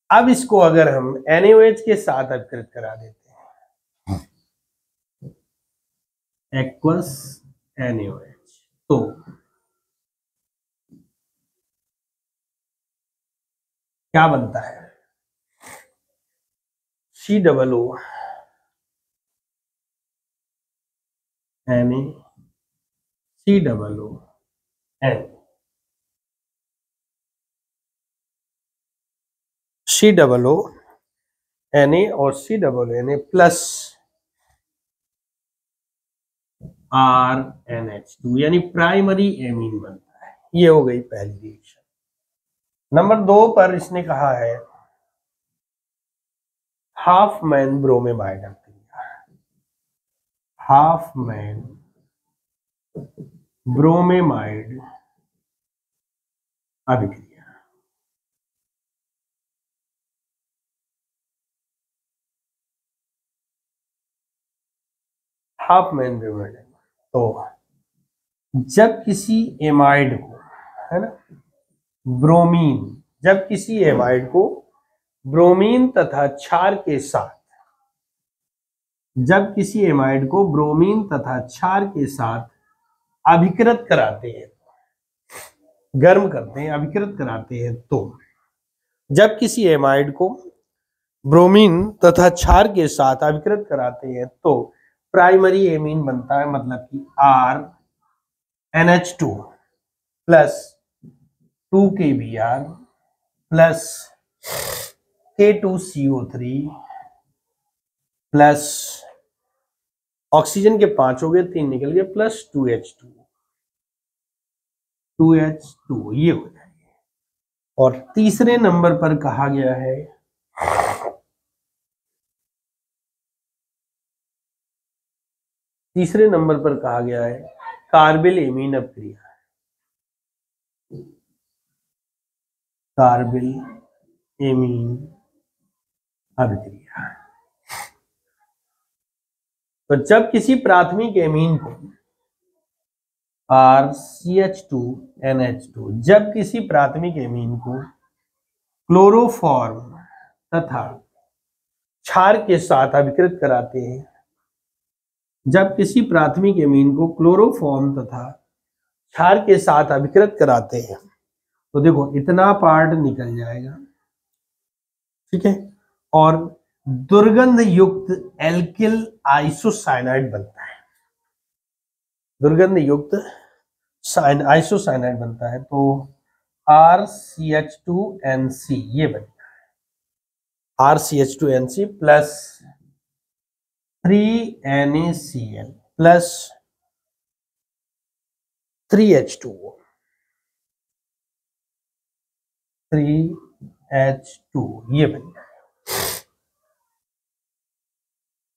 अब इसको अगर हम NaOH के साथ अभिकृत करा देते हैं, एक्वस NaOH, तो क्या बनता है, COO Na COO N, COO Na और COO Na प्लस RNH2, यानी प्राइमरी एमीन बनता है। ये हो गई पहली रिएक्शन। नंबर 2 पर इसने कहा है हाफ मैन ब्रोमेमाइड अभिक्रिया, हाफ मैन ब्रोमेमाइड अभिक्रिया। हाफ मैन ब्रोमेमाइड, तो जब किसी एमाइड को, है ना, ब्रोमीन, जब किसी एमाइड को ब्रोमीन तथा क्षार के साथ, जब किसी एमाइड को ब्रोमीन तथा क्षार के साथ अभिकृत कराते हैं, गर्म करते हैं, अभिकृत कराते हैं, तो जब किसी एमाइड को ब्रोमीन तथा क्षार के साथ अभिकृत कराते हैं तो प्राइमरी एमीन बनता है, मतलब कि RNH2 plus 2KBr plus K2CO3 plus oxygen के 5 हो गए, 3 निकल गए, प्लस 2H2, ये हो जाएगा। और तीसरे नंबर पर कहा गया है कार्बिल एमीन अभिक्रिया, कार्बिल एमीन अभिक्रिया। तो जब किसी प्राथमिक एमीन को RCH2NH2, जब किसी प्राथमिक एमीन को क्लोरोफॉर्म तथा क्षार के साथ अभिकृत कराते हैं, जब किसी प्राथमिक एमीन को क्लोरोफॉर्म तथा क्षार के साथ अभिकृत कराते हैं तो देखो इतना पार्ट निकल जाएगा, ठीक है, और दुर्गंध युक्त एल्किल आइसोसाइनाइड बनता है, दुर्गंध युक्त आइसोसाइनाइड बनता है। तो RCH2NC ये बनता है, RCH2NC plus 3NaCl plus 3H2O, 3H2 ये बन जाएगा।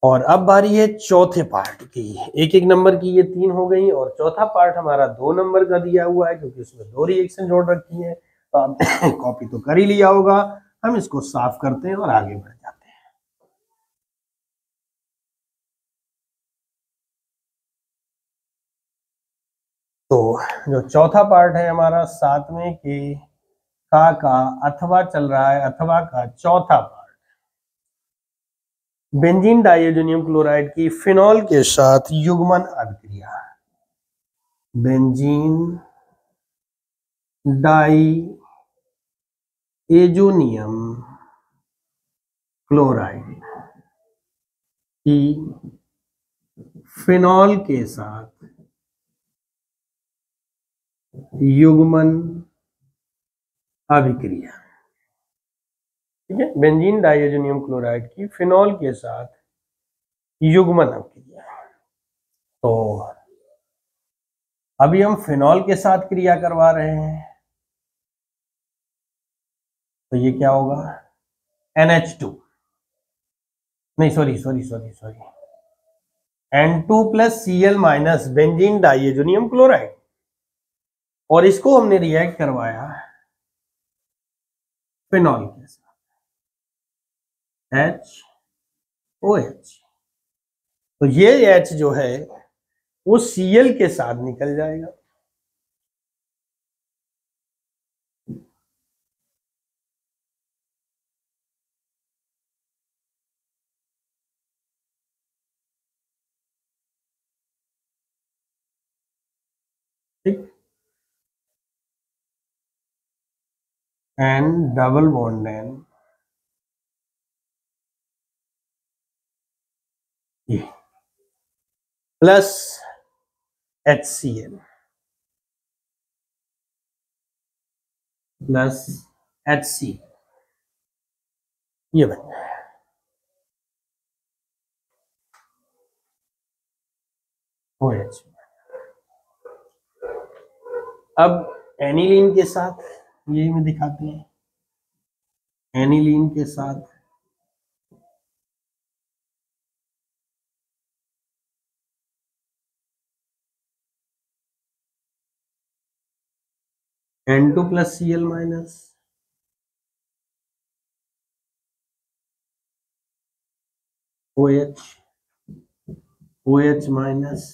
और अब बारी है चौथे पार्ट की। एक एक नंबर की ये 3 हो गई और चौथा पार्ट हमारा 2 नंबर का दिया हुआ है, क्योंकि उसमें 2 रिएक्शन जोड़ रखी है। तो आप कॉपी तो कर ही लिया होगा, हम इसको साफ करते हैं और आगे बढ़ जाते हैं। तो जो चौथा पार्ट है हमारा 7वें के का अथवा चल रहा है, अथवा का चौथा पार्ट, बेंजीन डाइअमोनियम क्लोराइड की फिनॉल के साथ युग्मन अभिक्रिया। बेंजीन डाइएजोनियम क्लोराइड की फिनॉल के साथ युग्मन अभिक्रिया। ठीक है, बेंजीन डाइएजोनियम क्लोराइड की फिनॉल के साथ युग्मन अभिक्रिया। तो अभी हम फिनॉल के साथ क्रिया करवा रहे हैं, तो ये क्या होगा, NH2, नहीं sorry N2 plus Cl minus benzene diazonium chloride, और इसको हमने रिएक्ट करवाया फिनॉल के साथ HOH। तो ये H जो है वो Cl के साथ निकल जाएगा। ठीक, and double bond N plus HCl plus HCl, ये बन जाए। OH। अब एनिलीन के साथ यही में दिखाते हैं, एनिलीन के साथ N2 plus Cl minus OH minus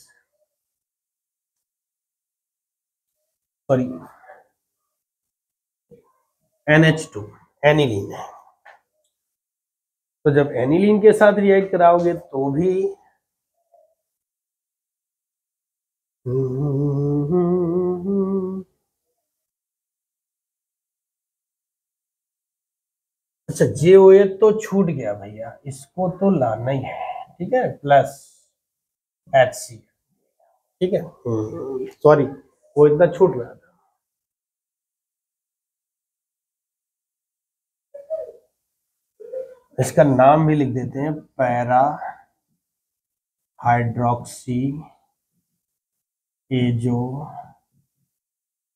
sorry NH2 aniline है। तो जब एनिलीन के साथ रिएक्ट कराओगे तो भी अच्छा, JOH तो छूट गया भैया, इसको तो लाना ही है। ठीक है, प्लस HCl। ठीक है, सॉरी वो इतना छूट रहा था। इसका नाम भी लिख देते हैं, पैरा हाइड्रोक्सी एजो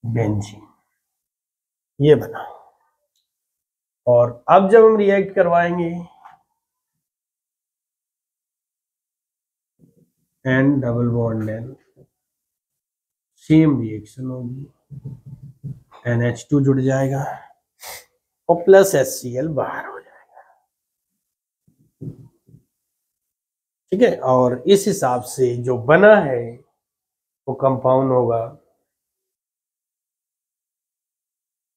बेंजीन, ये बना। और अब जब हम रिएक्ट करवाएंगे N double bond N, same reaction होगी, NH2 जुड़ जाएगा और प्लस HCl बाहर हो जाएगा। ठीक है, और इस हिसाब से जो बना है वो कंपाउंड होगा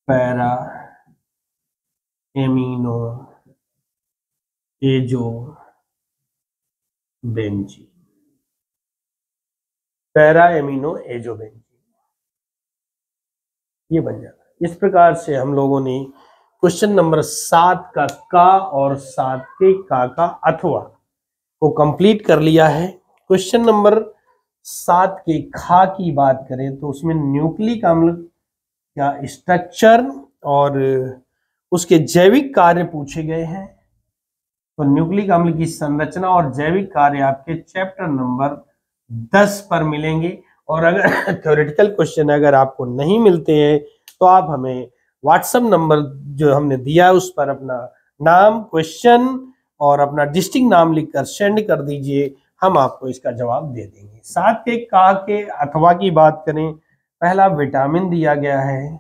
para amino azo benzene, para amino azo benzene, ये बन जाता है। इस प्रकार से हम लोगों ने क्वेश्चन नंबर 7 का और 7 के का अथवा को कंप्लीट कर लिया है। क्वेश्चन नंबर 7 के खा की बात करें तो उसमें न्यूक्लिक अम्ल का स्ट्रक्चर और उसके जैविक कार्य पूछे गए हैं। तो न्यूक्लिक अम्ल की संरचना और जैविक कार्य आपके चैप्टर नंबर 10 पर मिलेंगे। और अगर थ्योरेटिकल क्वेश्चन अगर आपको नहीं मिलते हैं तो आप हमें व्हाट्सएप नंबर जो हमने दिया है उस पर अपना नाम, क्वेश्चन और अपना डिस्ट्रिक्ट नाम लिखकर सेंड कर दीजिए, हम आपको इसका जवाब दे देंगे। साथ के का के अथवा की बात करें, पहला विटामिन दिया गया है,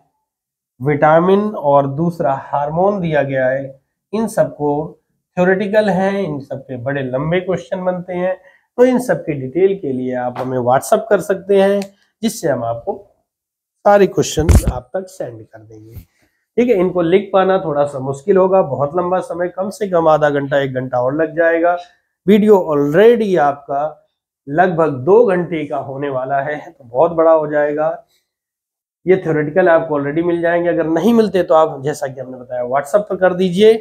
विटामिन, और दूसरा हार्मोन दिया गया है। इन सबको थ्योरेटिकल है, इन सब के बड़े लंबे क्वेश्चन बनते हैं, तो इन सब के डिटेल के लिए आप हमें व्हाट्सअप कर सकते हैं, जिससे हम आपको सारे क्वेश्चन आप तक सेंड कर देंगे। ठीक है, इनको लिख पाना थोड़ा सा मुश्किल होगा, बहुत लंबा समय, कम से कम आधा घंटा 1 घंटा और लग जाएगा। वीडियो ऑलरेडी आपका लगभग 2 घंटे का होने वाला है, तो बहुत बड़ा हो जाएगा। ये थ्योरेटिकल आपको ऑलरेडी मिल जाएंगे, अगर नहीं मिलते तो आप जैसा कि हमने बताया व्हाट्सएप पर कर दीजिए।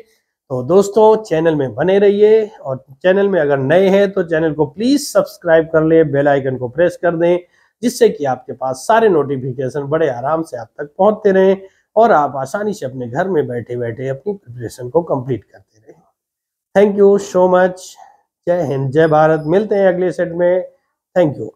तो दोस्तों चैनल में बने रहिए, और चैनल में अगर नए हैं तो चैनल को प्लीज सब्सक्राइब कर ले, बेल आइकन को प्रेस कर दें, जिससे कि आपके पास सारे नोटिफिकेशन बड़े आराम से आप तक पहुंचते रहें और आप आसानी से अपने घर में बैठे बैठे अपनी प्रिपरेशन को कंप्लीट करते रहें। Thank you so much. जय हिंद, जय भारत। मिलते हैं अगले सेट में। Thank you.